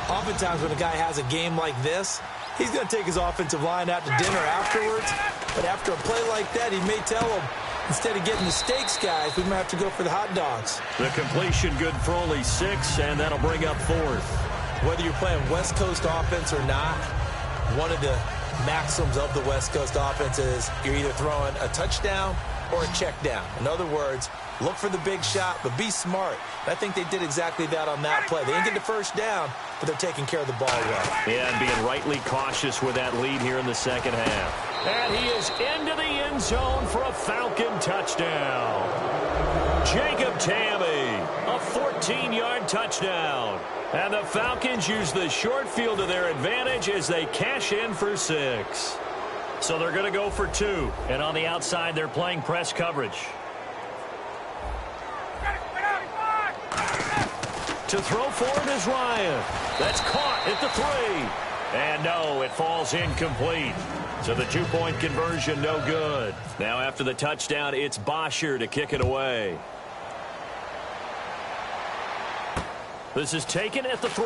Oftentimes when a guy has a game like this, he's going to take his offensive line out to dinner afterwards. But after a play like that, he may tell them, instead of getting the steaks, guys, we might have to go for the hot dogs. The completion good for only 6, and that'll bring up 4th. Whether you're playing West Coast offense or not, one of the maxims of the West Coast offense is you're either throwing a touchdown or a check down. In other words, look for the big shot, but be smart. And I think they did exactly that on that play. They didn't get the first down, but they're taking care of the ball well. Yeah, and being rightly cautious with that lead here in the second half. And he is into the end zone for a Falcon touchdown. Jacob Tamme, a 14-yard touchdown. And the Falcons use the short field to their advantage as they cash in for 6. So they're going to go for 2. And on the outside, they're playing press coverage. To throw forward is Ryan. That's caught at the 3. And no, it falls incomplete. So the 2-point conversion no good. Now after the touchdown, it's Bosher to kick it away. This is taken at the 3.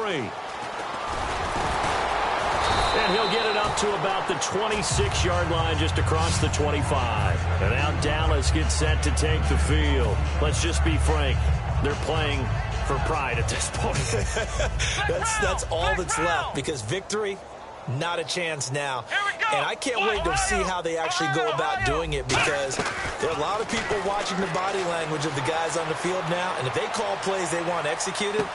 And he'll get it up to about the 26-yard line, just across the 25. And now Dallas gets set to take the field. Let's just be frank. They're playing for pride at this point. That's all that's left, because victory, not a chance now. And I can't wait to see how they actually go about doing it, because there are a lot of people watching the body language of the guys on the field now, and if they call plays they want executed.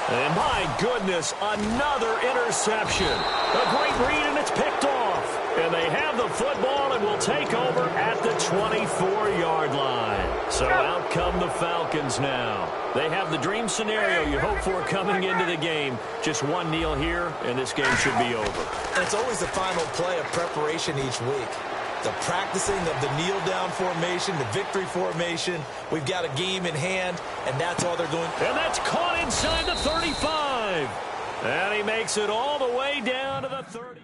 And my goodness, another interception. A great read, and it's picked off. And they have the football and will take over at the 24-yard line. So out come the Falcons now. They have the dream scenario you hope for coming into the game. Just one kneel here, and this game should be over. And it's always the final play of preparation each week. The practicing of the kneel-down formation, the victory formation. We've got a game in hand, and that's all they're going. And that's caught inside the 35. And he makes it all the way down to the 30.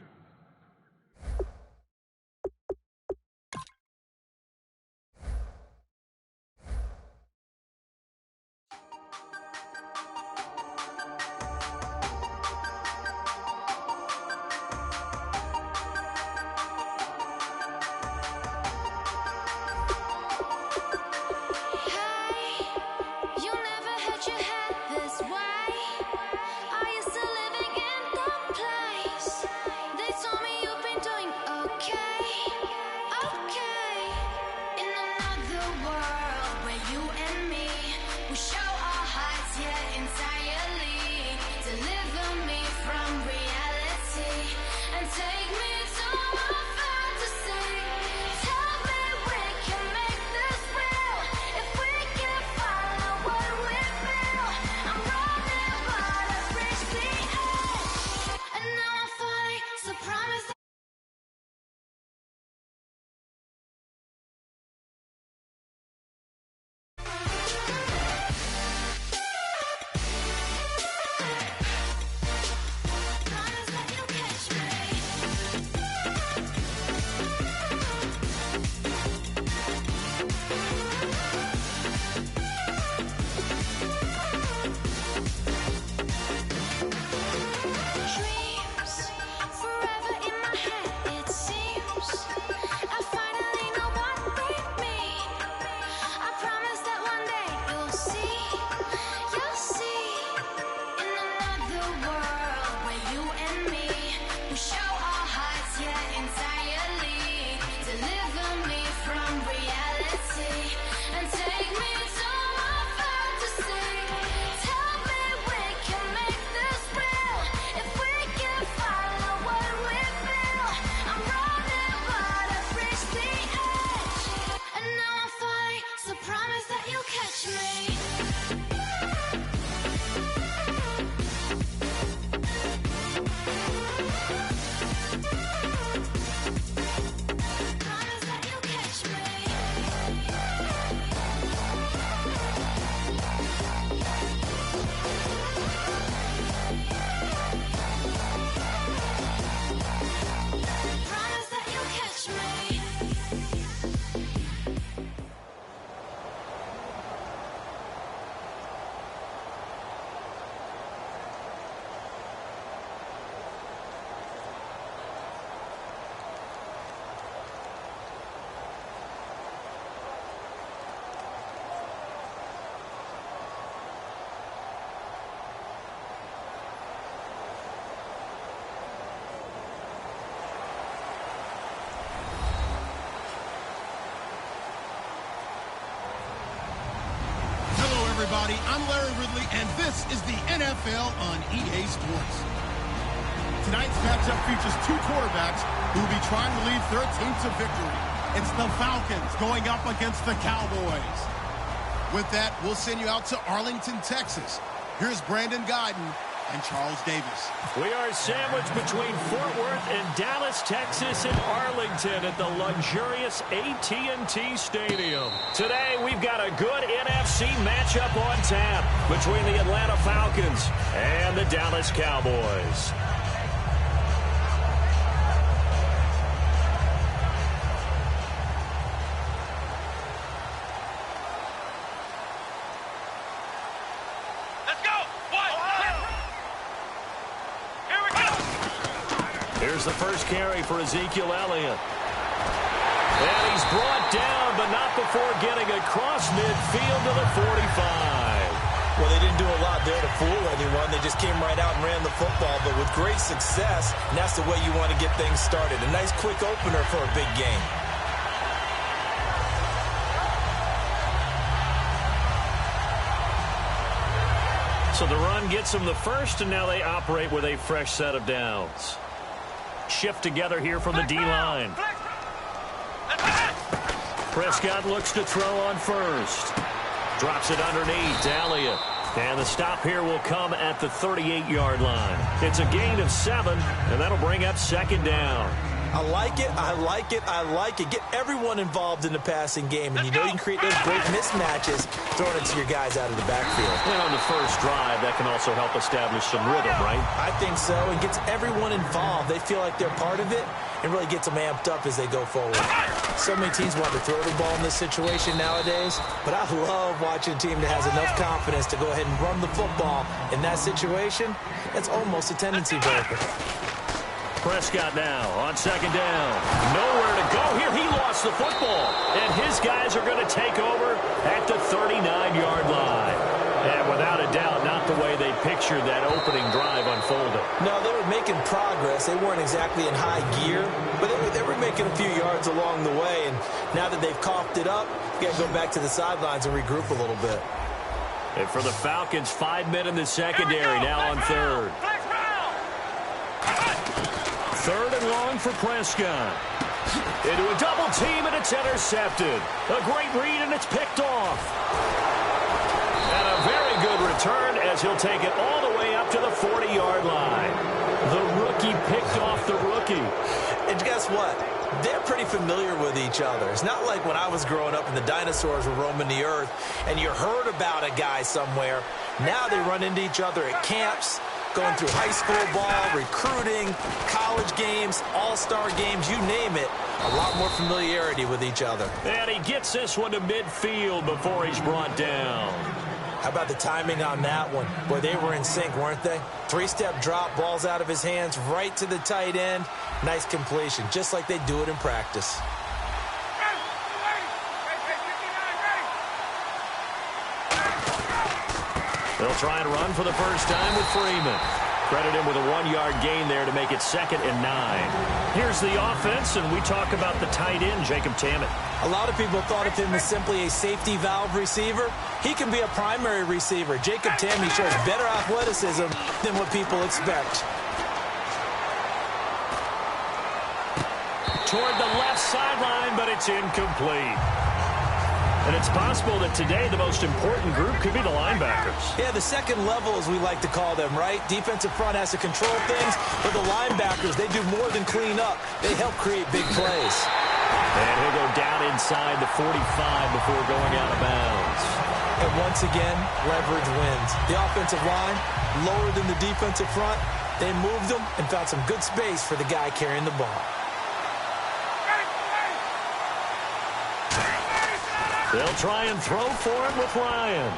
everybody. I'm Larry Ridley, and this is the NFL on EA Sports. Tonight's matchup features two quarterbacks who will be trying to lead their team to victory. It's the Falcons going up against the Cowboys. With that, we'll send you out to Arlington, Texas. Here's Brandon Guyton and Charles Davis. We are sandwiched between Fort Worth and Dallas, Texas, and Arlington at the luxurious AT&T Stadium. Today, we've got a good NFC matchup on tap between the Atlanta Falcons and the Dallas Cowboys. Here's the first carry for Ezekiel Elliott. And he's brought down, but not before getting across midfield to the 45. Well, they didn't do a lot there to fool anyone. They just came right out and ran the football, but with great success, and that's the way you want to get things started. A nice quick opener for a big game. So the run gets them the first, and now they operate with a fresh set of downs. Shift together here from the D-line. Prescott looks to throw on first. Drops it underneath to Elliott. And the stop here will come at the 38-yard line. It's a gain of 7, and that'll bring up second down. I like it, I like it, I like it. Get everyone involved in the passing game, and you know you can create those great mismatches throwing it to your guys out of the backfield. And on the first drive, that can also help establish some rhythm, right? I think so. It gets everyone involved. They feel like they're part of it and really gets them amped up as they go forward. So many teams want to throw the ball in this situation nowadays, but I love watching a team that has enough confidence to go ahead and run the football. In that situation, that's almost a tendency breaker. Prescott now on second down. Nowhere to go here. He lost the football. And his guys are going to take over at the 39-yard line. And without a doubt, not the way they pictured that opening drive unfolding. No, they were making progress. They weren't exactly in high gear, but they were making a few yards along the way. And now that they've coughed it up, you got to go back to the sidelines and regroup a little bit. And for the Falcons, 5 men in the secondary now on third. Third and long for Prescott. Into a double team, and it's intercepted. A great read, and it's picked off. And a very good return as he'll take it all the way up to the 40-yard line. The rookie picked off the rookie. And guess what? They're pretty familiar with each other. It's not like when I was growing up and the dinosaurs were roaming the earth and you heard about a guy somewhere. Now they run into each other at camps, going through high school ball, recruiting, college games, all-star games, you name it. A lot more familiarity with each other. And he gets this one to midfield before he's brought down. How about the timing on that one? Boy, they were in sync, weren't they? Three-step drop, balls out of his hands, right to the tight end. Nice completion, just like they do it in practice. They'll try and run for the first time with Freeman. Credit him with a 1-yard gain there to make it 2nd and 9. Here's the offense, and we talk about the tight end, Jacob Tammett. A lot of people thought of him as simply a safety valve receiver. He can be a primary receiver. Jacob Tammett shows better athleticism than what people expect. Toward the left sideline, but it's incomplete. And it's possible that today the most important group could be the linebackers. Yeah, the second level, as we like to call them, right? Defensive front has to control things, but the linebackers, they do more than clean up. They help create big plays. And he'll go down inside the 45 before going out of bounds. And once again, leverage wins. The offensive line, lower than the defensive front. They moved them and found some good space for the guy carrying the ball. They'll try and throw for it with Ryan.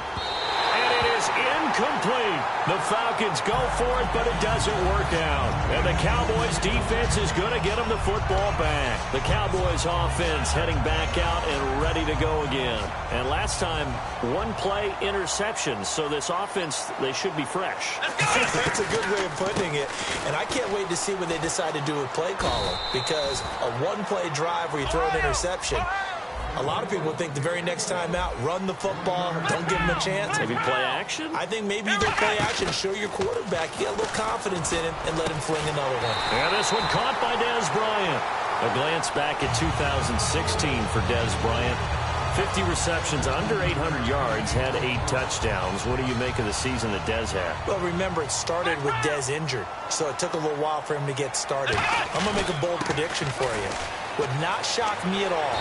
And it is incomplete. The Falcons go for it, but it doesn't work out. And the Cowboys defense is going to get them the football back. The Cowboys offense heading back out and ready to go again. And last time, one play interception. So this offense, they should be fresh. That's a good way of putting it. And I can't wait to see what they decide to do with play calling. Because a one-play drive where you throw an interception, A lot of people think the very next time out, run the football, don't give him a chance. Maybe play action? I think maybe you go play action, show your quarterback, get a little confidence in him, and let him fling another one. And this one caught by Dez Bryant. A glance back at 2016 for Dez Bryant. 50 receptions, under 800 yards, had 8 touchdowns. What do you make of the season that Dez had? Well, remember, it started with Dez injured, so it took a little while for him to get started. I'm going to make a bold prediction for you. Would not shock me at all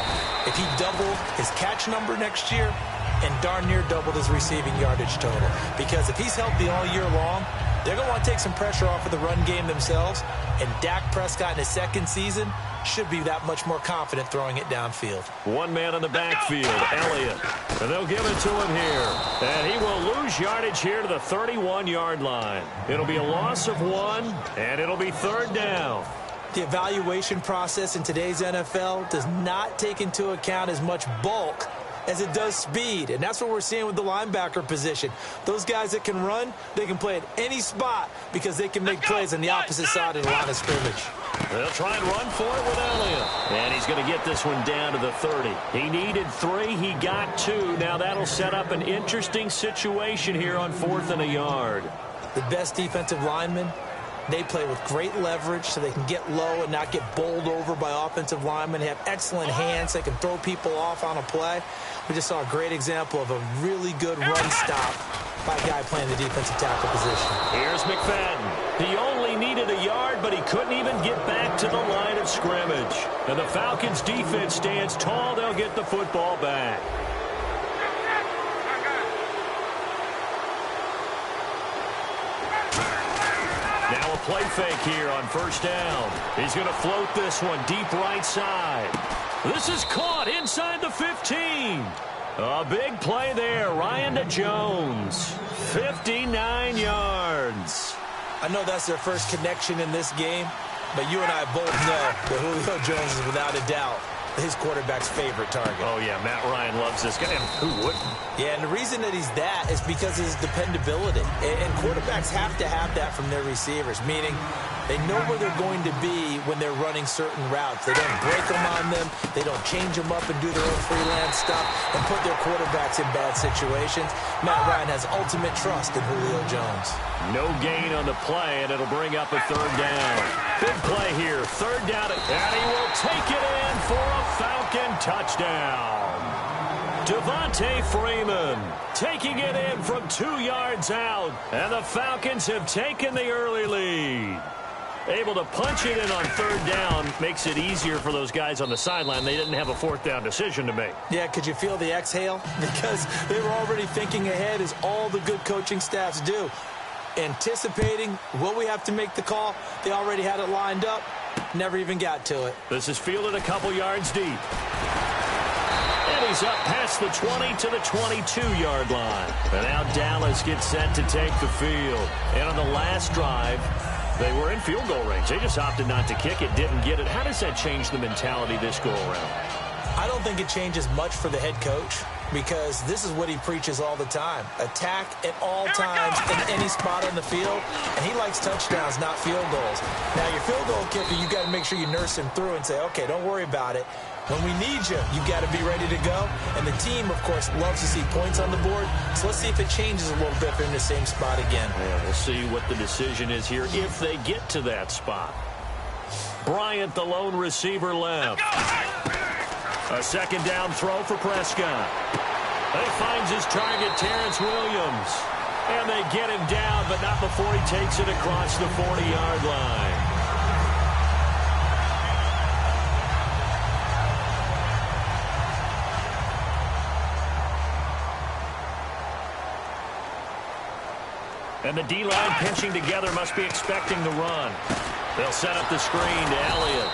if he doubled his catch number next year and darn near doubled his receiving yardage total. Because if he's healthy all year long, they're going to want to take some pressure off of the run game themselves, and Dak Prescott in his second season should be that much more confident throwing it downfield. One man in the backfield, Elliott. And they'll give it to him here. And he will lose yardage here to the 31-yard line. It'll be a loss of 1, and it'll be 3rd down. The evaluation process in today's NFL does not take into account as much bulk as it does speed. And that's what we're seeing with the linebacker position. Those guys that can run, they can play at any spot because they can make plays on the opposite side of the line of scrimmage. They'll try and run for it with Elliott. And he's going to get this one down to the 30. He needed 3. He got 2. Now that'll set up an interesting situation here on 4th and a yard. The best defensive linemen, they play with great leverage so they can get low and not get bowled over by offensive linemen. They have excellent hands. They can throw people off on a play. We just saw a great example of a really good run stop by a guy playing the defensive tackle position. Here's McFadden. He only needed a yard, but he couldn't even get back to the line of scrimmage. And the Falcons' defense stands tall. They'll get the football back. Now a play fake here on 1st down. He's going to float this one deep right side. This is caught inside the 15. A big play there. Ryan to Jones. 59 yards. I know that's their first connection in this game, but you and I both know that Julio Jones is without a doubt his quarterback's favorite target. Oh, yeah, Matt Ryan loves this guy. And who wouldn't? Yeah, and the reason that he's that is because of his dependability. And quarterbacks have to have that from their receivers, meaning they know where they're going to be when they're running certain routes. They don't break them on them. They don't change them up and do their own freelance stuff and put their quarterbacks in bad situations. Matt Ryan has ultimate trust in Julio Jones. No gain on the play, and it'll bring up a 3rd down. Big play here, 3rd down, and he will take it in for a Falcon touchdown. Devontae Freeman taking it in from 2 yards out, and the Falcons have taken the early lead. Able to punch it in on 3rd down makes it easier for those guys on the sideline. They didn't have a 4th down decision to make. Yeah, could you feel the exhale? Because they were already thinking ahead, as all the good coaching staffs do. Anticipating, will we have to make the call? They already had it lined up. Never even got to it. This is fielded a couple yards deep. And he's up past the 20 to the 22-yard line. And now Dallas gets set to take the field. And on the last drive, they were in field goal range. They just opted not to kick it, didn't get it. How does that change the mentality this go-around? I don't think it changes much for the head coach, because this is what he preaches all the time. Attack at all times in any spot on the field, and he likes touchdowns, not field goals. Now, your field goal kicker, you got to make sure you nurse him through and say, okay, don't worry about it. When we need you, you got to be ready to go. And the team, of course, loves to see points on the board. So let's see if it changes a little bit if they're in the same spot again. Yeah, we'll see what the decision is here if they get to that spot. Bryant, the lone receiver, left. A 2nd down throw for Prescott. He finds his target, Terrence Williams. And they get him down, but not before he takes it across the 40-yard line. And the D-line pinching together, must be expecting the run. They'll set up the screen to Elliott.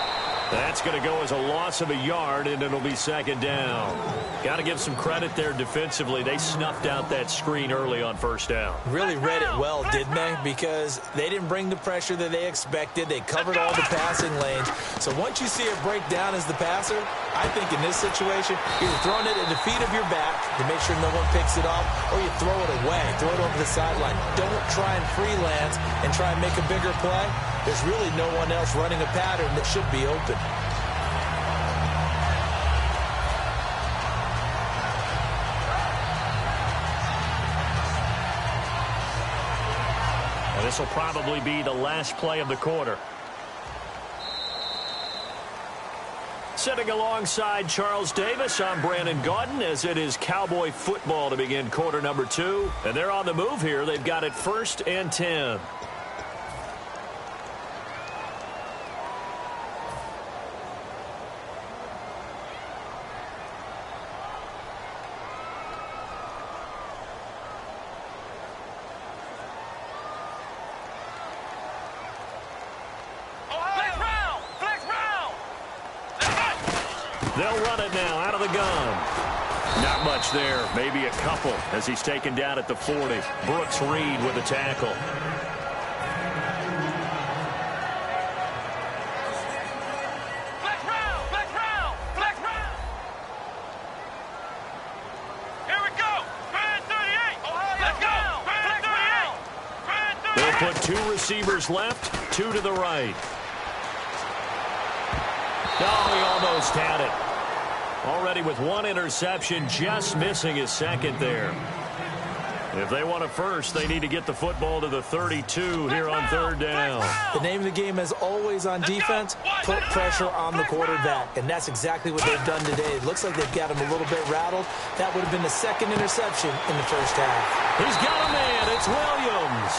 That's going to go as a loss of a yard, and it'll be 2nd down. Got to give some credit there defensively. They snuffed out that screen early on 1st down. Really read it well, didn't they? Because they didn't bring the pressure that they expected. They covered all the passing lanes. So once you see it break down as the passer, I think in this situation, you're throwing it at the feet of your back to make sure no one picks it off, or you throw it away, throw it over the sideline. Don't try and freelance and try and make a bigger play. There's really no one else running a pattern that should be open. This will probably be the last play of the quarter. Sitting alongside Charles Davis, I'm Brandon Gaudin, as it is Cowboy football to begin quarter number 2. And they're on the move here. They've got it 1st and 10. They'll run it now out of the gun. Not much there. Maybe a couple as he's taken down at the 40. Brooks Reed with the tackle. Flex round, flex round, flex round. Here we go. Grand 38. Let's go. Grand 38. They'll put 2 receivers left, 2 to the right. Oh, he almost had it. Already with 1 interception, just missing his second there. If they want a first, they need to get the football to the 32 here on 3rd down. The name of the game is always on defense, put pressure on the quarterback. And that's exactly what they've done today. It looks like they've got him a little bit rattled. That would have been the 2nd interception in the 1st half. He's got a man. It's Williams.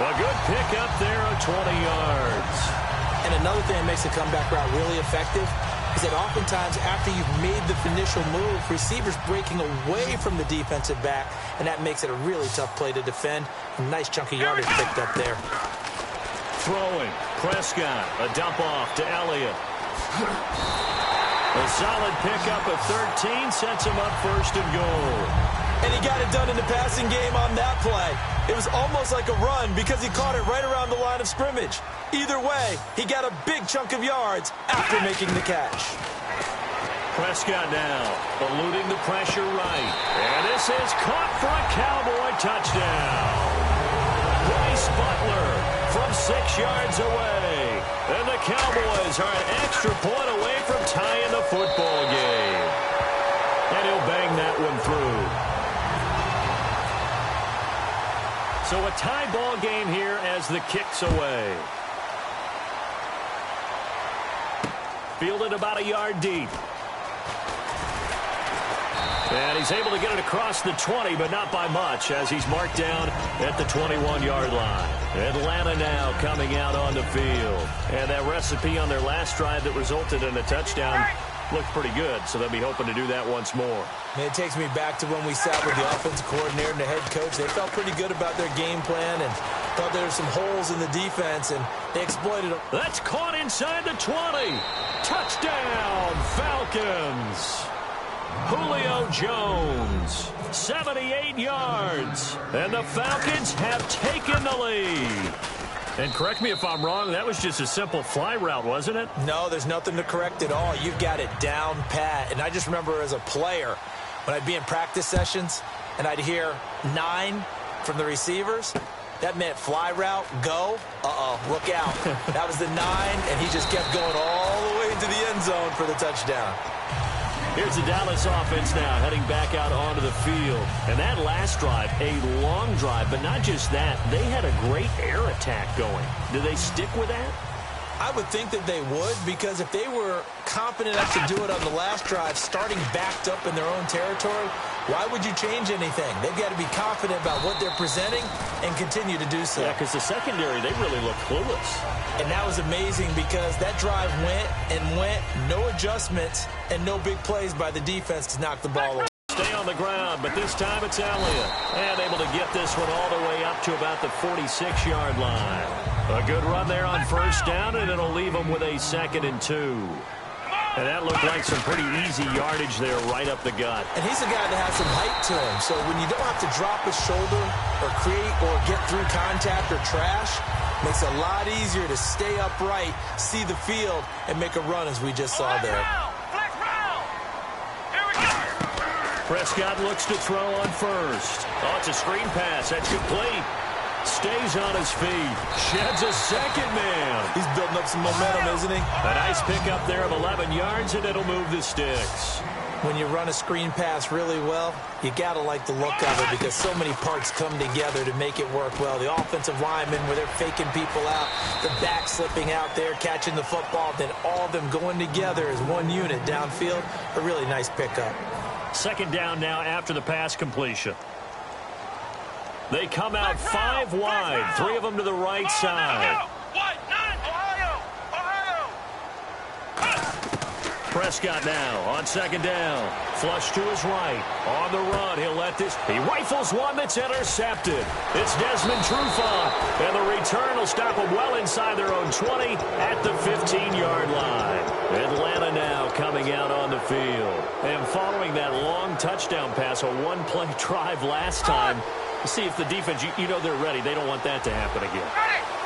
A good pickup there of 20 yards. And another thing that makes the comeback route really effective is that oftentimes after you've made the initial move, receivers breaking away from the defensive back, and that makes it a really tough play to defend. A nice chunk of yardage picked up there. Throwing. Prescott. A dump off to Elliott. A solid pickup of 13 sets him up 1st and goal. And he got it done in the passing game on that play. It was almost like a run because he caught it right around the line of scrimmage. Either way, he got a big chunk of yards after making the catch. Prescott now eluding the pressure right. And this is caught for a Cowboy touchdown. Bryce Butler from 6 yards away. And the Cowboys are an extra point away from tying the football game. And he'll bang that one through. So a tie ball game here as the kick's away. Fielded about a yard deep. And he's able to get it across the 20, but not by much, as he's marked down at the 21-yard line. Atlanta now coming out on the field. And that recipe on their last drive that resulted in a touchdown looked pretty good, so they'll be hoping to do that once more. And it takes me back to when we sat with the offensive coordinator and the head coach. They felt pretty good about their game plan and thought there were some holes in the defense, and they exploited them. That's caught inside the 20. Touchdown, Falcons. Julio Jones, 78 yards. And the Falcons have taken the lead. And correct me if I'm wrong, that was just a simple fly route, wasn't it? No, there's nothing to correct at all. You've got it down pat. And I just remember as a player, when I'd be in practice sessions and I'd hear 9 from the receivers, that meant fly route, go, look out. That was the 9, and he just kept going all the way into the end zone for the touchdown. Here's the Dallas offense now heading back out onto the field. And that last drive, a long drive, but not just that. They had a great air attack going. Do they stick with that? I would think that they would, because if they were confident enough to do it on the last drive, starting backed up in their own territory, why would you change anything? They've got to be confident about what they're presenting and continue to do so. Yeah, because the secondary, they really look clueless. And that was amazing because that drive went and went, no adjustments, and no big plays by the defense to knock the ball away. Stay on the ground, but this time it's Elliott. And able to get this one all the way up to about the 46-yard line. A good run there on 1st down, and it'll leave them with a 2nd and 2. And that looked like some pretty easy yardage there right up the gut. And he's a guy that has some height to him. So when you don't have to drop his shoulder or create or get through contact or trash, makes it a lot easier to stay upright, see the field, and make a run as we just saw there. Prescott looks to throw on 1st. Oh, it's a screen pass. That's complete. Stays on his feet. Sheds a 2nd man. He's building up some momentum, isn't he? A nice pickup there of 11 yards, and it'll move the sticks. When you run a screen pass really well, you got to like the look of it because so many parts come together to make it work well. The offensive linemen, where they're faking people out, the back slipping out there, catching the football, then all of them going together as one unit downfield. A really nice pickup. Second down now after the pass completion. They come out 5 wide, 3 of them to the right side. Prescott now on second down. Flush to his right. On the run, he'll let this. He rifles one that's intercepted. It's Desmond Trufant. And the return will stop them well inside their own 20 at the 15-yard line. Atlanta now coming out on the field. And following that long touchdown pass, a one-play drive last time, see if the defense, you know they're ready. They don't want that to happen again.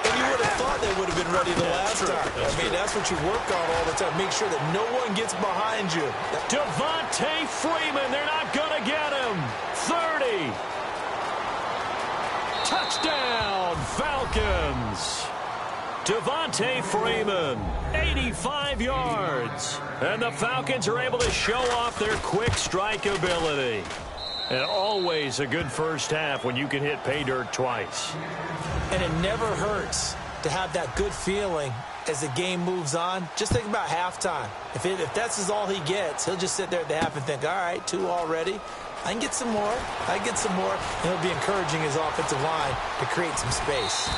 And you would have thought they would have been ready the last time. That's what you work on all the time. Make sure that no one gets behind you. Devontae Freeman, they're not going to get him. 30. Touchdown, Falcons. Devontae Freeman, 85 yards. And the Falcons are able to show off their quick strike ability. And always a good first half when you can hit pay dirt twice. And it never hurts to have that good feeling as the game moves on. Just think about halftime. If that's all he gets, he'll just sit there at the half and think, all right, 2 already. I can get some more. I can get some more. And he'll be encouraging his offensive line to create some space.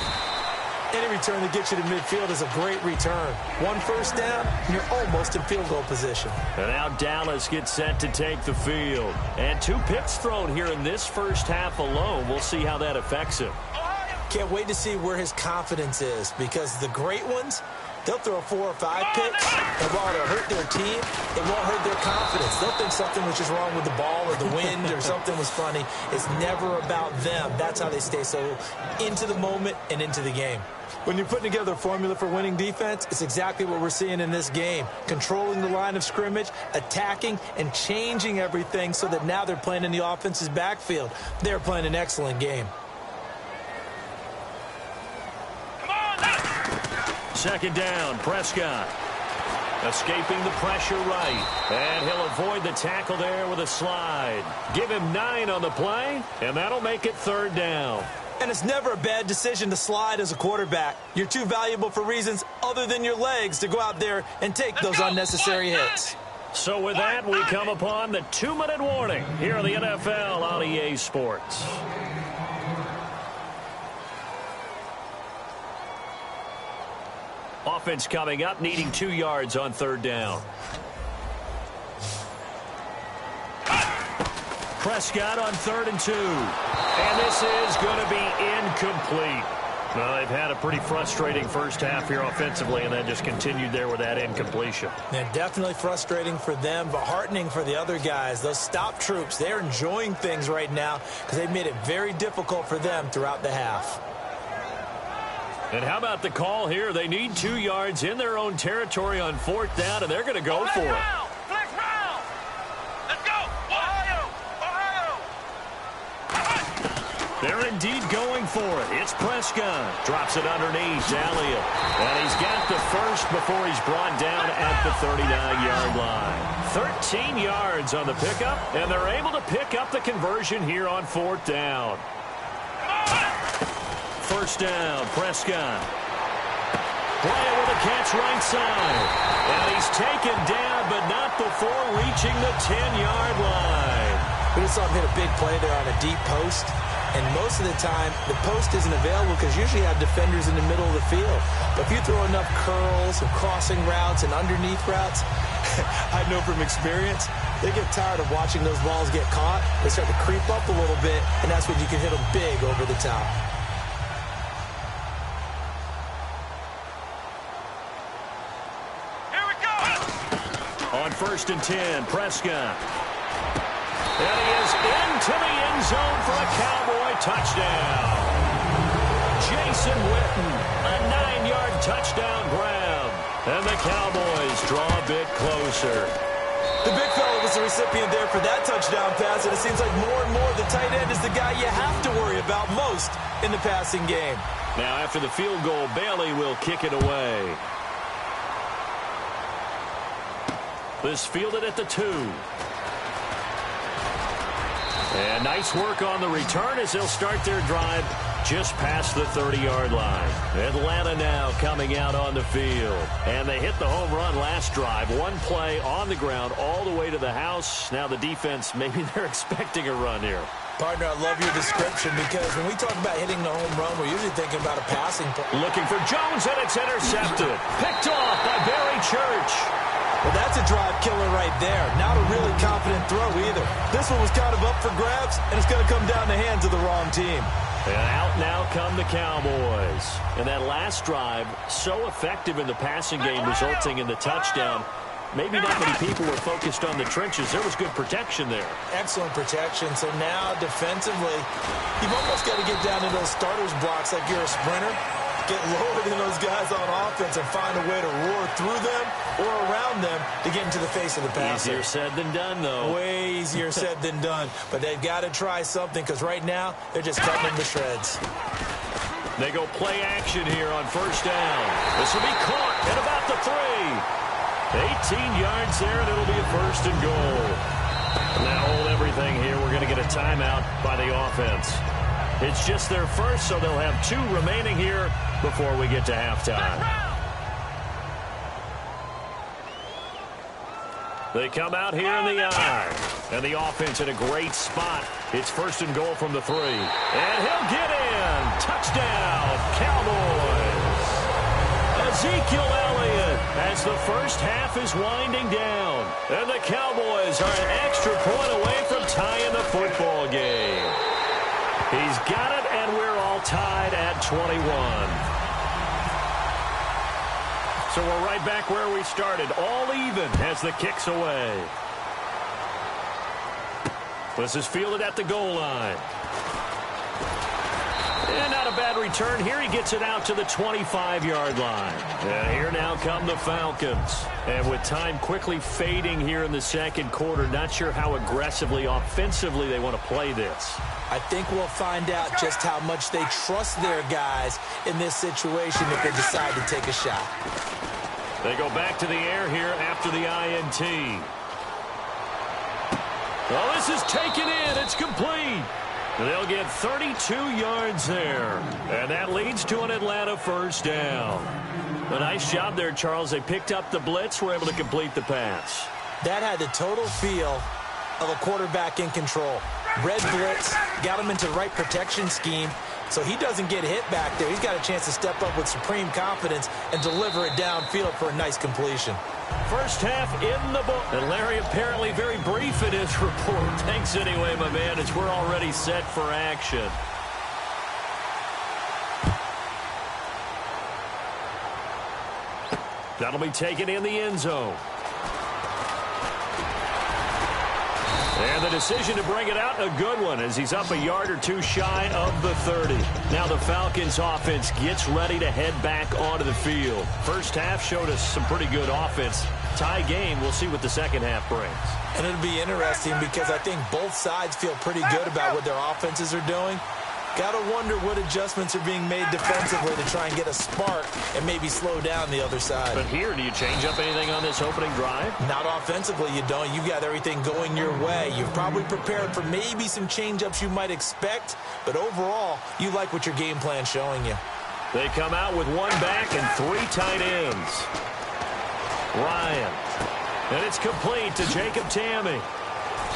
Any return that gets you to midfield is a great return. 1 first down, and you're almost in field goal position. And now Dallas gets set to take the field. And 2 picks thrown here in this first half alone. We'll see how that affects him. Can't wait to see where his confidence is, because the great ones, they'll throw 4 or 5 picks, and while it'll hurt their team, it won't hurt their confidence. They'll think something was just wrong with the ball or the wind or something was funny. It's never about them. That's how they stay so into the moment and into the game. When you're putting together a formula for winning defense, it's exactly what we're seeing in this game. Controlling the line of scrimmage, attacking, and changing everything so that now they're playing in the offense's backfield. They're playing an excellent game. Second down, Prescott. Escaping the pressure right. And he'll avoid the tackle there with a slide. Give him 9 on the play, and that'll make it third down. And it's never a bad decision to slide as a quarterback. You're too valuable for reasons other than your legs to go out there and take those unnecessary hits. So with that, we come upon the 2-minute warning here on the NFL on EA Sports. Offense coming up, needing 2 yards on third down. Prescott on 3rd and 2. And this is going to be incomplete. Well, they've had a pretty frustrating first half here offensively, and then just continued there with that incompletion. And definitely frustrating for them, but heartening for the other guys. Those stop troops, they're enjoying things right now because they've made it very difficult for them throughout the half. And how about the call here? They need 2 yards in their own territory on 4th down, and they're going to go for it. They're indeed going for it. It's Prescott. Drops it underneath. Elliott. And he's got the first before he's brought down at the 39-yard line. 13 yards on the pickup, and they're able to pick up the conversion here on 4th down. First down, Prescott. Bryant with a catch right side. And he's taken down, but not before reaching the 10-yard line. We just saw him hit a big play there on a deep post. And most of the time, the post isn't available because usually you have defenders in the middle of the field. But if you throw enough curls and crossing routes and underneath routes, I know from experience, they get tired of watching those balls get caught. They start to creep up a little bit, and that's when you can hit them big over the top. Here we go. On 1st and 10, Prescott. And he is into the end zone for a Cowboy touchdown. Jason Witten, a 9-yard touchdown grab. And the Cowboys draw a bit closer. The big fella was the recipient there for that touchdown pass, and it seems like more and more the tight end is the guy you have to worry about most in the passing game. Now after the field goal, Bailey will kick it away. This fielded at the 2. Nice work on the return as they'll start their drive just past the 30-yard line. Atlanta now coming out on the field. And they hit the home run last drive. One play on the ground all the way to the house. Now the defense, maybe they're expecting a run here. Partner, I love your description because when we talk about hitting the home run, we're usually thinking about a passing play. Looking for Jones, and it's intercepted. Picked off by Barry Church. Well, that's a drive killer right there. Not a really confident throw either. This one was kind of up for grabs, and it's going to come down the hands of the wrong team. And out now come the Cowboys. And that last drive, so effective in the passing game, resulting in the touchdown. Maybe not many people were focused on the trenches. There was good protection there. Excellent protection. So now defensively, you've almost got to get down to those starters blocks like you're a sprinter. Get lower than those guys on offense and find a way to roar through them or around them to get into the face of the passer. Easier said than done, though. Way easier said than done. But they've got to try something because right now they're just cutting them to shreds. They go play action here on first down. This will be caught at about the 3. 18 yards there, and it'll be a first and goal. Now hold everything here. We're going to get a timeout by the offense. It's just their first, so they'll have 2 remaining here before we get to halftime. They come out here in the I, and the offense in a great spot. It's first and goal from the 3. And he'll get in. Touchdown, Cowboys. Ezekiel Elliott as the first half is winding down. And the Cowboys are an extra point away from tying the football game. He's got it, and we're all tied at 21. So we're right back where we started, all even as the kick's away. This is fielded at the goal line. And not a bad return here. He gets it out to the 25-yard line. And here now come the Falcons. And with time quickly fading here in the second quarter, not sure how aggressively, offensively they want to play this. I think we'll find out just how much they trust their guys in this situation if they decide to take a shot. They go back to the air here after the INT. Well, this is taken in. It's complete. They'll get 32 yards there. And that leads to an Atlanta first down. A nice job there, Charles. They picked up the blitz, were able to complete the pass. That had the total feel of a quarterback in control. Red blitz, got him into the right protection scheme, so he doesn't get hit back there. He's got a chance to step up with supreme confidence and deliver it downfield for a nice completion. First half in the book. And Larry apparently very brief in his report. Thanks anyway, my man, as we're already set for action. That'll be taken in the end zone. And the decision to bring it out, a good one, as he's up a yard or 2 shy of the 30. Now the Falcons offense gets ready to head back onto the field. First half showed us some pretty good offense. Tie game, we'll see what the second half brings. And it'll be interesting because I think both sides feel pretty good about what their offenses are doing. Got to wonder what adjustments are being made defensively to try and get a spark and maybe slow down the other side. But here, do you change up anything on this opening drive? Not offensively, you don't. You've got everything going your way. You've probably prepared for maybe some change-ups you might expect, but overall, you like what your game plan's showing you. They come out with 1 back and 3 tight ends. Ryan. And it's complete to Jacob Tamme.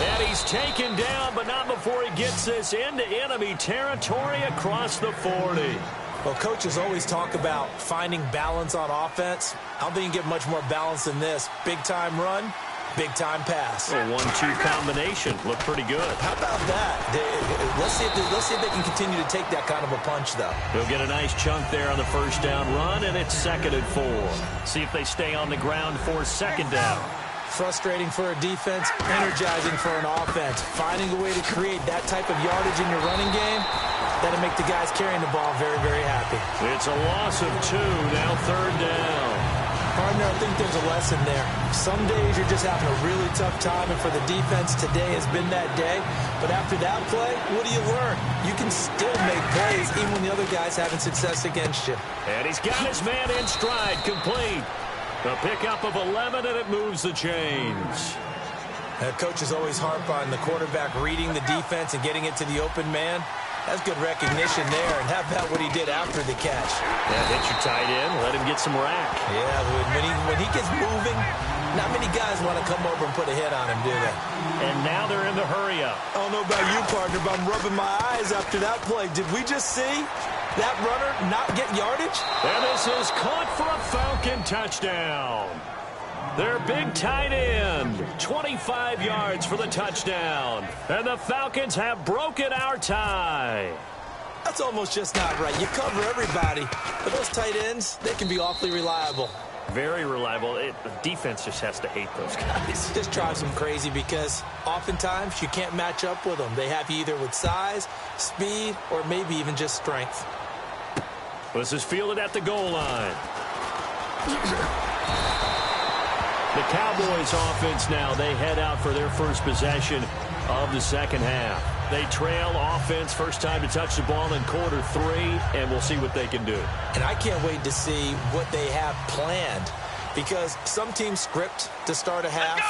And he's taken down, but not before he gets this into enemy territory across the 40. Well, coaches always talk about finding balance on offense. I don't think you can get much more balance than this. Big-time run, big-time pass. A 1-2 combination. Looked pretty good. How about that? Let's see if they can continue to take that kind of a punch, though. They'll get a nice chunk there on the first down run, and it's 2nd and 4. See if they stay on the ground for 2nd down. Frustrating for a defense, energizing for an offense. Finding a way to create that type of yardage in your running game, that'll make the guys carrying the ball very, very happy. It's a loss of 2, now 3rd down. Partner, I think there's a lesson there. Some days you're just having a really tough time, and for the defense, today has been that day. But after that play, what do you learn? You can still make plays even when the other guy's having success against you. And he's got his man in stride, complete. A pickup of 11, and it moves the chains. Coaches always harp on the quarterback reading the defense and getting it to the open man. That's good recognition there. And how about what he did after the catch? Yeah, hit your tight end, let him get some rack. Yeah, when he gets moving, not many guys want to come over and put a hit on him, do they? And now they're in the hurry-up. I don't know about you, partner, but I'm rubbing my eyes after that play. Did we just see that runner not get yardage? And this is caught for a Falcon touchdown. Their big tight end, 25 yards for the touchdown. And the Falcons have broken our tie. That's almost just not right. You cover everybody, but those tight ends, they can be awfully reliable. Very reliable. The defense just has to hate those guys. It just drives them crazy because oftentimes you can't match up with them. They have you either with size, speed, or maybe even just strength. This is fielded at the goal line. The Cowboys offense now, they head out for their first possession of the second half. They trail offense, first time to touch the ball in quarter 3, and we'll see what they can do. And I can't wait to see what they have planned because some teams script to start a half.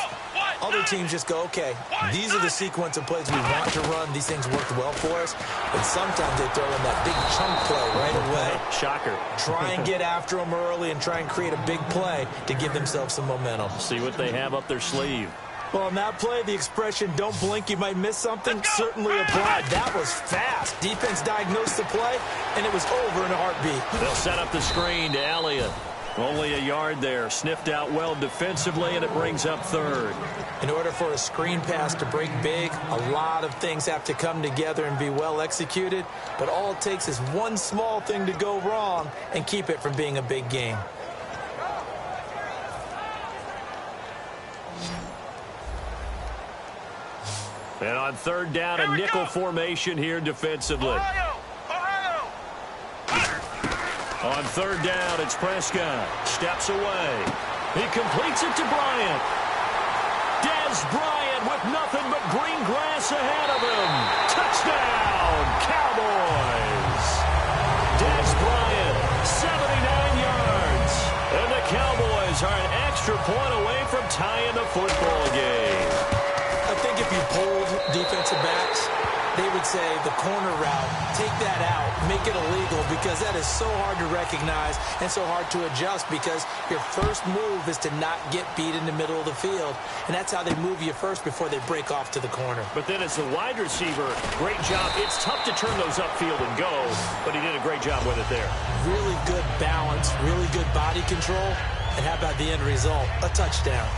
Other teams just go, okay, these are the sequence of plays we want to run. These things worked well for us. And sometimes they throw in that big chunk play right away. Shocker. Try and get after them early and try and create a big play to give themselves some momentum. See what they have up their sleeve. Well, on that play, the expression, don't blink, you might miss something, certainly applied. That was fast. Defense diagnosed the play, and it was over in a heartbeat. They'll set up the screen to Elliott. Only a yard there. Sniffed out well defensively, and it brings up third. In order for a screen pass to break big, a lot of things have to come together and be well executed. But all it takes is one small thing to go wrong and keep it from being a big game. And on third down, a nickel formation here defensively. On third down, it's Prescott. Steps away. He completes it to Bryant. Dez Bryant with nothing but green grass ahead of him. Touchdown, Cowboys. Dez Bryant, 79 yards. And the Cowboys are an extra point away from tying the football game. I think if you polled defensive backs, they would say the corner route, take that out, make it illegal because that is so hard to recognize and so hard to adjust because your first move is to not get beat in the middle of the field. And that's how they move you first before they break off to the corner. But then as the wide receiver, great job. It's tough to turn those upfield and go, but he did a great job with it there. Really good balance, really good body control. And how about the end result? A touchdown.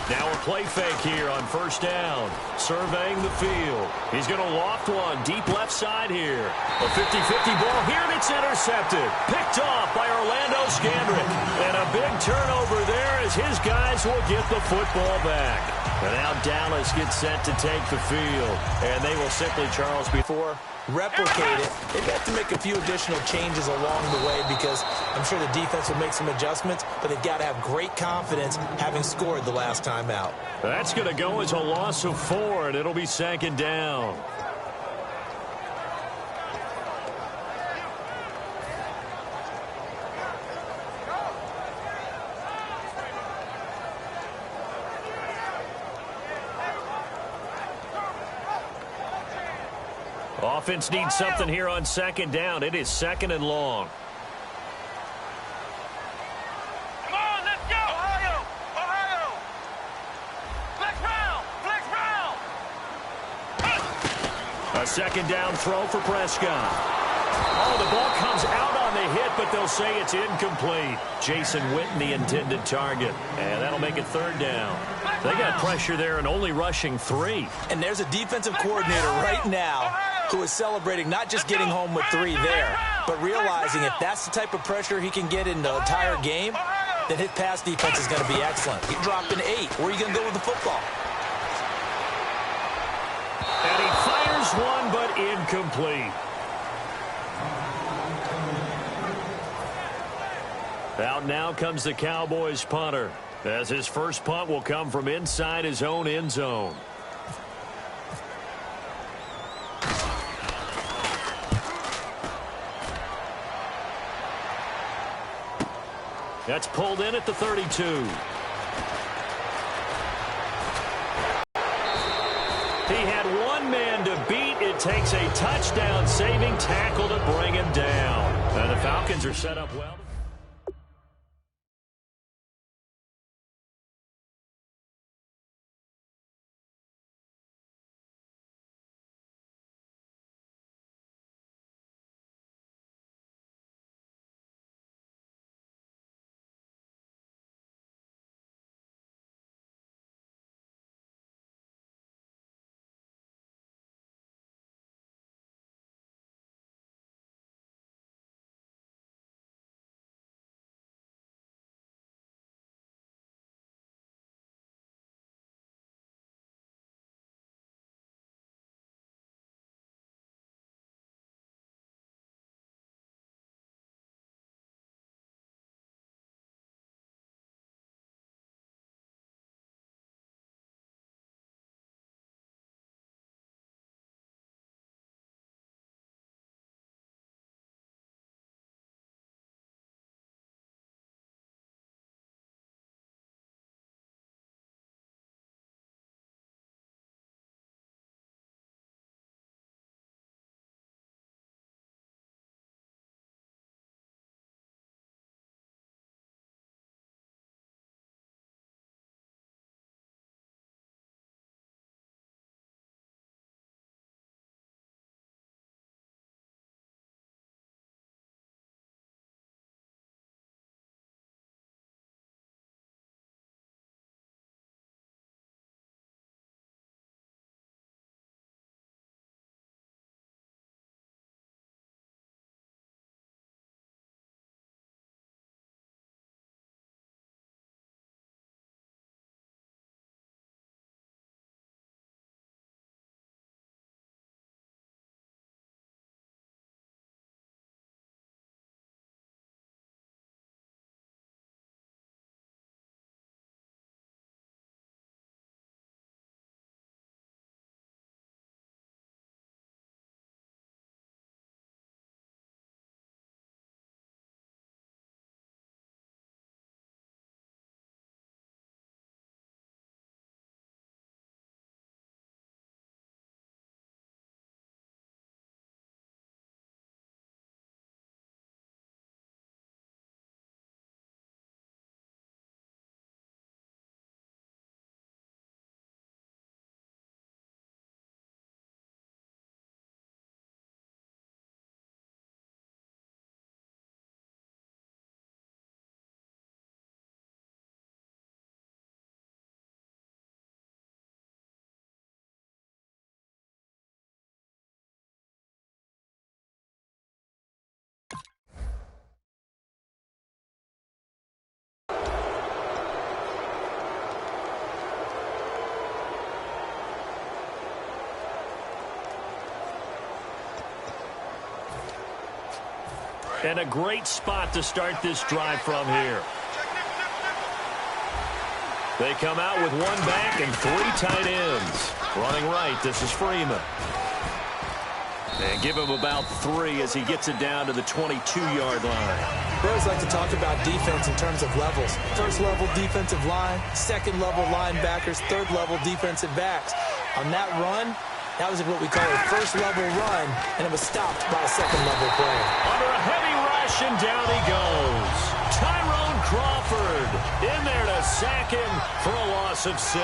Now a play fake here on first down. Surveying the field. He's going to loft one deep left side here. A 50-50 ball here, and it's intercepted. Picked off by Orlando Scandrick. And a big turnover there as his guys will get the football back. And now Dallas gets set to take the field. And they will simply, Charles, before replicate it. They've got to make a few additional changes along the way because I'm sure the defense will make some adjustments, but they've got to have great confidence having scored the last time out. That's going to go as a loss of 4, and it'll be second down. Offense needs something here on second down. It is second and long. Come on, let's go! Ohio! Ohio! Flex round! A second down throw for Prescott. Oh, the ball comes out on the hit, but they'll say it's incomplete. Jason Witten, the intended target. And that'll make it third down. They got pressure there and only rushing 3. And there's a defensive coordinator right now who is celebrating not just getting home with 3 there, but realizing if that's the type of pressure he can get in the entire game, then his pass defense is going to be excellent. He dropped an 8. Where are you going to go with the football? And he fires one, but incomplete. Out now comes the Cowboys punter, as his first punt will come from inside his own end zone. That's pulled in at the 32. He had one man to beat. It takes a touchdown-saving tackle to bring him down. And the Falcons are set up well. And a great spot to start this drive from here. They come out with one back and three tight ends. Running right, this is Freeman. And give him about 3 as he gets it down to the 22-yard line. We always like to talk about defense in terms of levels. First-level defensive line, second-level linebackers, third-level defensive backs. On that run, that was what we call a first-level run, and it was stopped by a second-level play. Under a heavy rush, and down he goes. Tyrone Crawford in there to sack him for a loss of 6.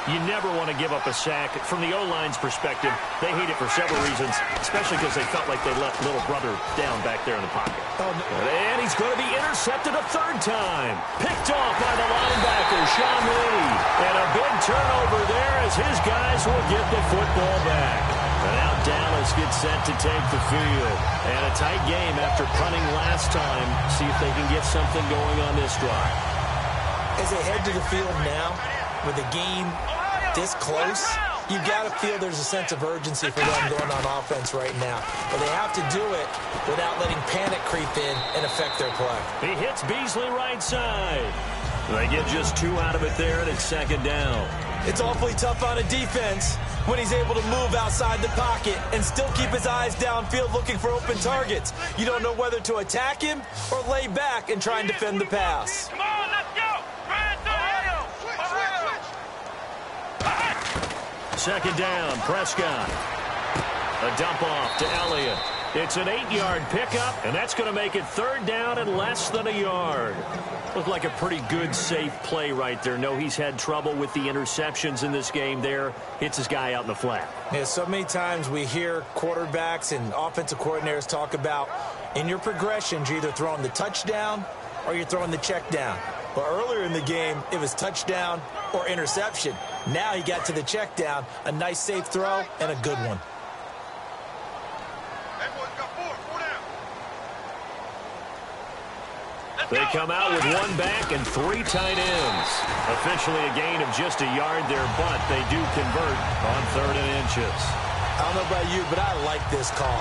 You never want to give up a sack. From the O-line's perspective, they hate it for several reasons, especially because they felt like they let little brother down back there in the pocket. Oh, no. And he's going to be intercepted a third time. Picked off by the linebacker, Sean Lee. And a big turnover there as his guys will get the football back. And now Dallas gets set to take the field. And a tight game after punting last time. See if they can get something going on this drive. As they head to the field now, with the game this close, you've got to feel there's a sense of urgency for them going on offense right now. But they have to do it without letting panic creep in and affect their play. He hits Beasley right side. They get just 2 out of it there, and it's second down. It's awfully tough on a defense when he's able to move outside the pocket and still keep his eyes downfield looking for open targets. You don't know whether to attack him or lay back and try and defend the pass. Come on, let's go. Ohio. Switch. Second down, Prescott. A dump off to Elliott. It's an 8-yard pickup, and that's going to make it third down and less than a yard. Looked like a pretty good, safe play right there. No, he's had trouble with the interceptions in this game there. Hits his guy out in the flat. Yeah, so many times we hear quarterbacks and offensive coordinators talk about in your progressions, you're either throwing the touchdown or you're throwing the check down. Well, earlier in the game, it was touchdown or interception. Now he got to the check down, a nice safe throw, and a good one. They come out with one back and 3 tight ends. Officially a gain of just a yard there, but they do convert on 3rd and inches. I don't know about you, but I like this call.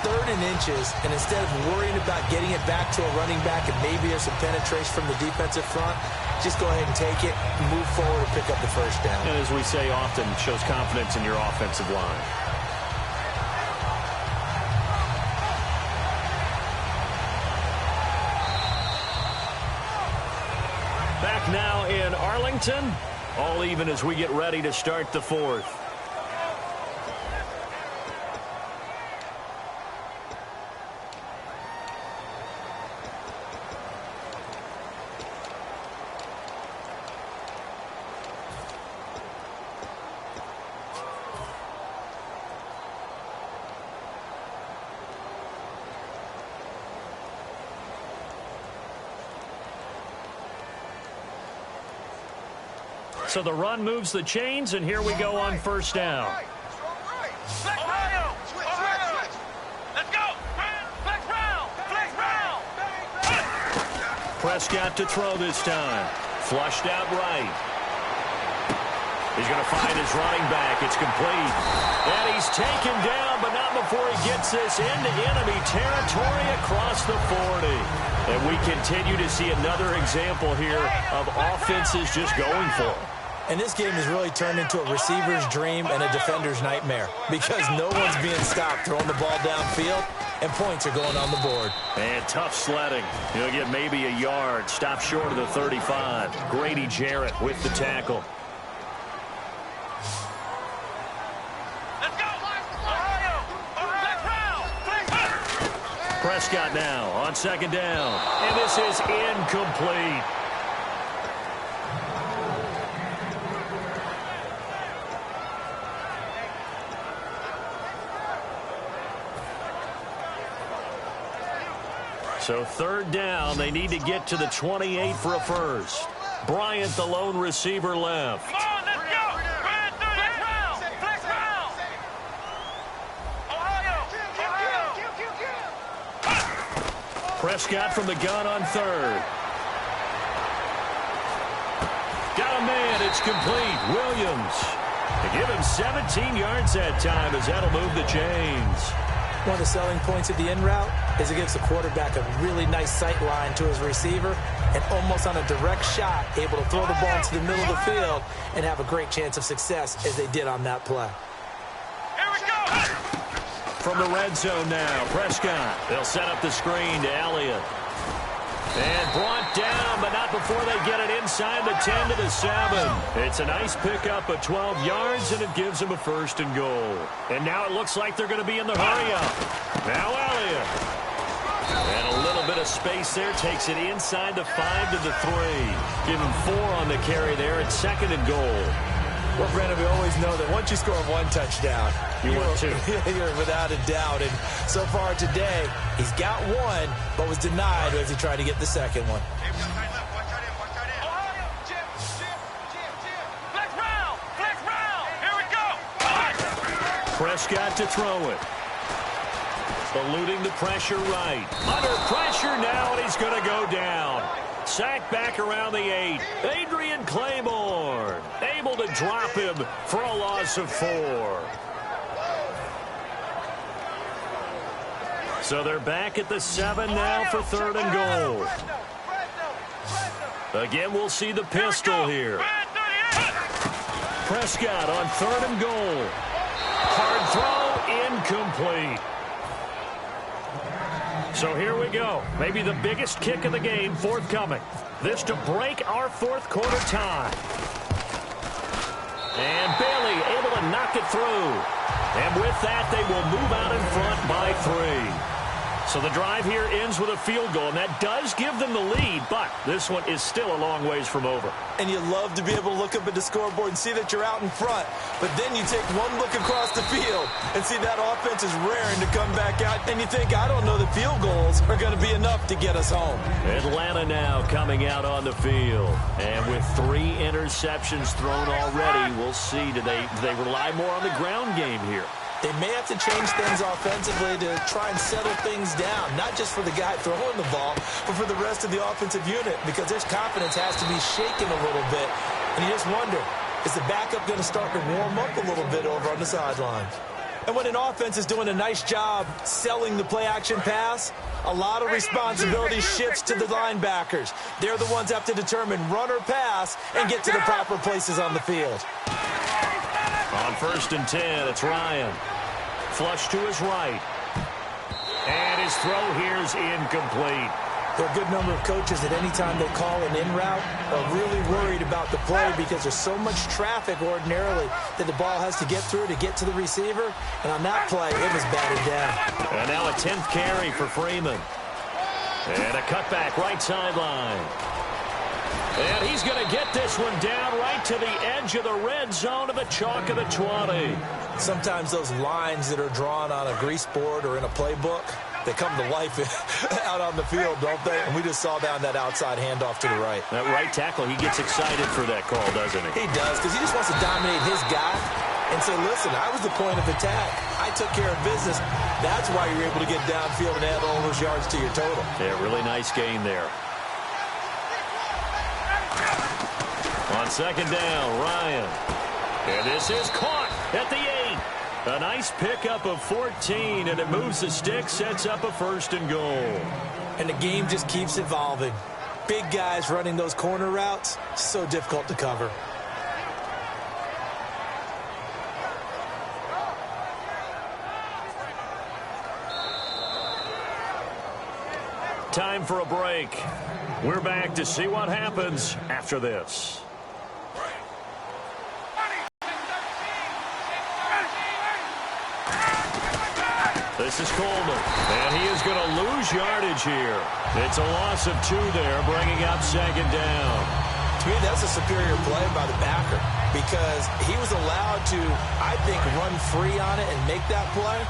3rd and inches, and instead of worrying about getting it back to a running back and maybe there's some penetration from the defensive front, just go ahead and take it, move forward, and pick up the first down. And as we say often, shows confidence in your offensive line. Back now in Arlington, all even as we get ready to start the 4th. So the run moves the chains, and here we go on first down. Ohio. Let's go. Flex round. Prescott to throw this time. Flushed out right. He's going to find his running back. It's complete. And he's taken down, but not before he gets this into enemy territory across the 40. And we continue to see another example here of offenses just going for it. And this game has really turned into a receiver's dream and a defender's nightmare because no one's being stopped throwing the ball downfield, and points are going on the board. And tough sledding. He'll get maybe a yard. Stop short of the 35. Grady Jarrett with the tackle. Let's go. Ohio. Prescott now on second down. And this is incomplete. So 3rd down, they need to get to the 28 for a first. Bryant, the lone receiver, left. Come on, let's go. Flex round. Ohio. Prescott from the gun on 3rd. Got a man, it's complete. Williams. They give him 17 yards that time as that'll move the chains. One of the selling points of the in route is it gives the quarterback a really nice sight line to his receiver and almost on a direct shot able to throw the ball into the middle of the field and have a great chance of success as they did on that play. Here we go. From the red zone now, Prescott. They'll set up the screen to Elliott. And brought down, but not before they get it inside the 10 to the 7. It's a nice pickup of 12 yards, and it gives them a 1st and goal. And now it looks like they're going to be in the hurry-up. Now Elliott. And a little bit of space there. Takes it inside the 5 to the 3. Give him 4 on the carry there. It's 2nd and goal. Well, Brandon, we always know that once you score 1 touchdown, You want 2. You're without a doubt. And so far today, he's got 1, but was denied as he tried to get the 2nd one. Ohio. Flex round. Here we go. Prescott to throw it. Eluding the pressure right. Under pressure now, and he's going to go down. Sacked back around the 8. Adrian Claiborne able to drop him for a loss of 4. So they're back at the 7 now for 3rd and goal. Again, we'll see the pistol here. Prescott on 3rd and goal. Hard throw, incomplete. So here we go. Maybe the biggest kick of the game forthcoming. This to break our fourth quarter tie. And Bailey able to knock it through. And with that, they will move out in front by 3. So the drive here ends with a field goal, and that does give them the lead, but this one is still a long ways from over. And you love to be able to look up at the scoreboard and see that you're out in front, but then you take one look across the field and see that offense is raring to come back out, and you think, I don't know that field goals are going to be enough to get us home. Atlanta now coming out on the field, and with 3 interceptions thrown already, we'll see, do they rely more on the ground game here? They may have to change things offensively to try and settle things down, not just for the guy throwing the ball, but for the rest of the offensive unit, because their confidence has to be shaken a little bit. And you just wonder, is the backup going to start to warm up a little bit over on the sidelines? And when an offense is doing a nice job selling the play-action pass, a lot of responsibility shifts to the linebackers. They're the ones that have to determine run or pass and get to the proper places on the field. On 1st and 10, it's Ryan. Flush to his right. And his throw here is incomplete. There are a good number of coaches that any time they call an in route are really worried about the play because there's so much traffic ordinarily that the ball has to get through to get to the receiver. And on that play, it was batted down. And now a 10th carry for Freeman. And a cutback right sideline. And he's going to get this one down right to the edge of the red zone of the chalk of the 20. Sometimes those lines that are drawn on a grease board or in a playbook, they come to life out on the field, don't they? And we just saw down that outside handoff to the right. That right tackle, he gets excited for that call, doesn't he? He does, because he just wants to dominate his guy and say, listen, I was the point of attack. I took care of business. That's why you're able to get downfield and add all those yards to your total. Yeah, really nice gain there. On 2nd down, Ryan. And this is caught at the 8. A nice pickup of 14, and it moves the stick, sets up a 1st and goal. And the game just keeps evolving. Big guys running those corner routes, so difficult to cover. Time for a break. We're back to see what happens after this. This is Coleman, and he is going to lose yardage here. It's a loss of 2 there, bringing up 2nd down. To me, that's a superior play by the backer because he was allowed to, I think, run free on it and make that play.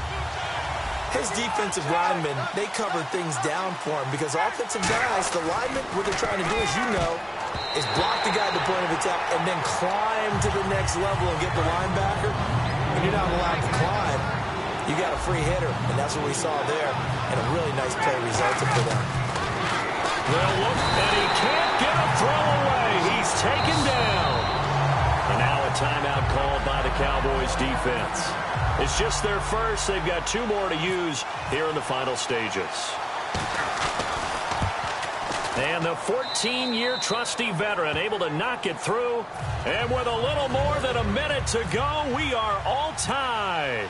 His defensive linemen, they covered things down for him because offensive guys, the linemen, what they're trying to do, as you know, is block the guy at the point of attack and then climb to the next level and get the linebacker. When you're not allowed to climb, you got a free hitter, and that's what we saw there, and a really nice play resulted for them. Well, look, and he can't get a throw away. He's taken down. And now a timeout called by the Cowboys defense. It's just their first. They've got 2 more to use here in the final stages. And the 14-year trusty veteran able to knock it through. And with a little more than a minute to go, we are all tied.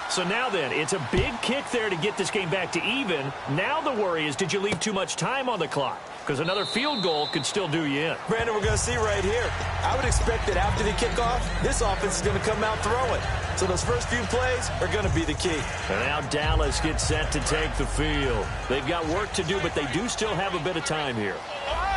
So now then, it's a big kick there to get this game back to even. Now the worry is, did you leave too much time on the clock? Because another field goal could still do you in. Brandon, we're going to see right here. I would expect that after the kickoff, this offense is going to come out throwing. So those first few plays are going to be the key. And now Dallas gets set to take the field. They've got work to do, but they do still have a bit of time here.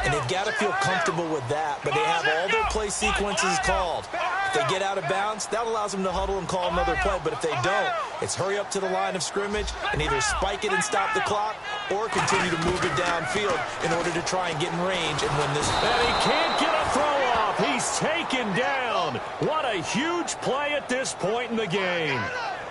And they've got to feel comfortable with that, but they have all their play sequences called. If they get out of bounds, that allows them to huddle and call another play. But if they don't, it's hurry up to the line of scrimmage and either spike it and stop the clock or continue to move it downfield in order to try and get in range and win this. And he can't get a throw off. He's taken down. What a huge play at this point in the game.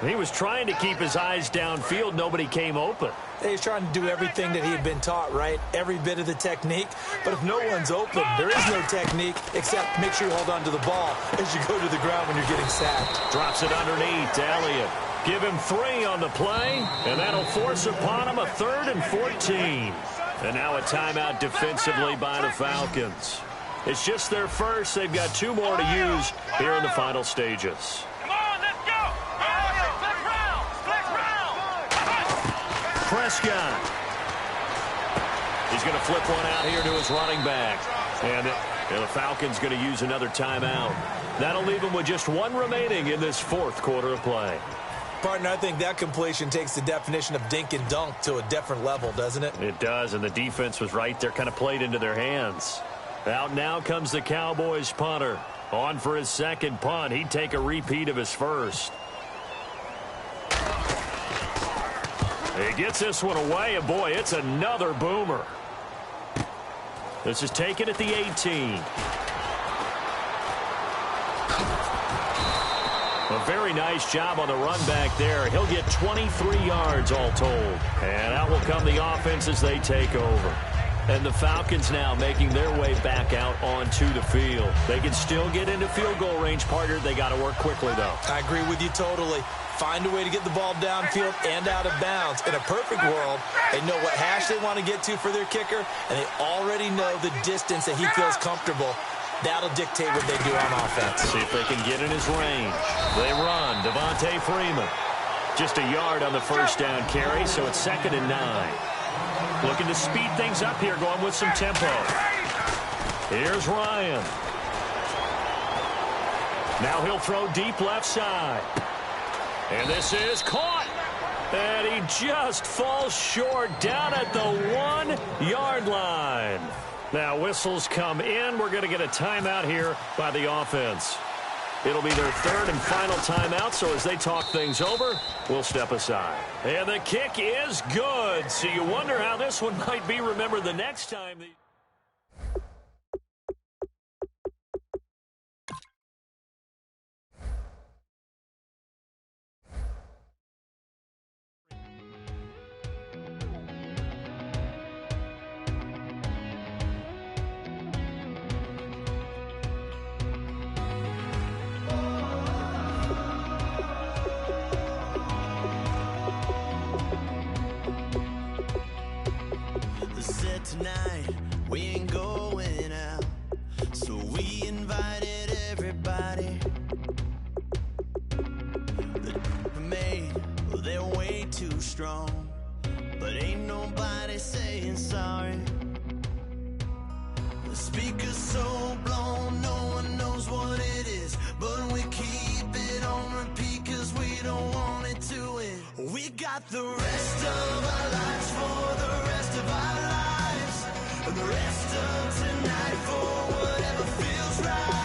He was trying to keep his eyes downfield. Nobody came open. He's trying to do everything that he had been taught, right? Every bit of the technique. But if no one's open, there is no technique except make sure you hold on to the ball as you go to the ground when you're getting sacked. Drops it underneath to Elliott. Give him 3 on the play, and that'll force upon him a 3rd and 14. And now a timeout defensively by the Falcons. It's just their first. They've got 2 more to use here in the final stages. Come on, let's go. Split round. Prescott. He's going to flip one out here to his running back. And the Falcons going to use another timeout. That'll leave them with just 1 remaining in this 4th quarter of play. Partner, I think that completion takes the definition of dink and dunk to a different level, doesn't it? It does, and the defense was right there, kind of played into their hands. Out now comes the Cowboys punter. On for his 2nd punt. He'd take a repeat of his 1st. He gets this one away, and boy, it's another boomer. This is taken at the 18. A very nice job on the run back there. He'll get 23 yards all told. And out will come the offense as they take over. And the Falcons now making their way back out onto the field. They can still get into field goal range, partner. They got to work quickly, though. I agree with you totally. Find a way to get the ball downfield and out of bounds. In a perfect world, they know what hash they want to get to for their kicker, and they already know the distance that he feels comfortable. That'll dictate what they do on offense. See if they can get in his range. They run. Devontae Freeman. Just a yard on the 1st down carry, so it's 2nd and 9. Looking to speed things up here, going with some tempo. Here's Ryan. Now he'll throw deep left side. And this is caught. And he just falls short down at the 1-yard line. Now whistles come in. We're going to get a timeout here by the offense. It'll be their 3rd and final timeout, so as they talk things over, we'll step aside. And the kick is good. So you wonder how this one might be remembered the next time. Tonight we ain't going out, so we invited everybody. The made, well, they're way too strong, but ain't nobody saying sorry. The speaker's so blown, no one knows what it is, but we keep it on repeat cause we don't want it to end. We got the rest of our lives for the rest of our lives. And the rest of tonight for whatever feels right.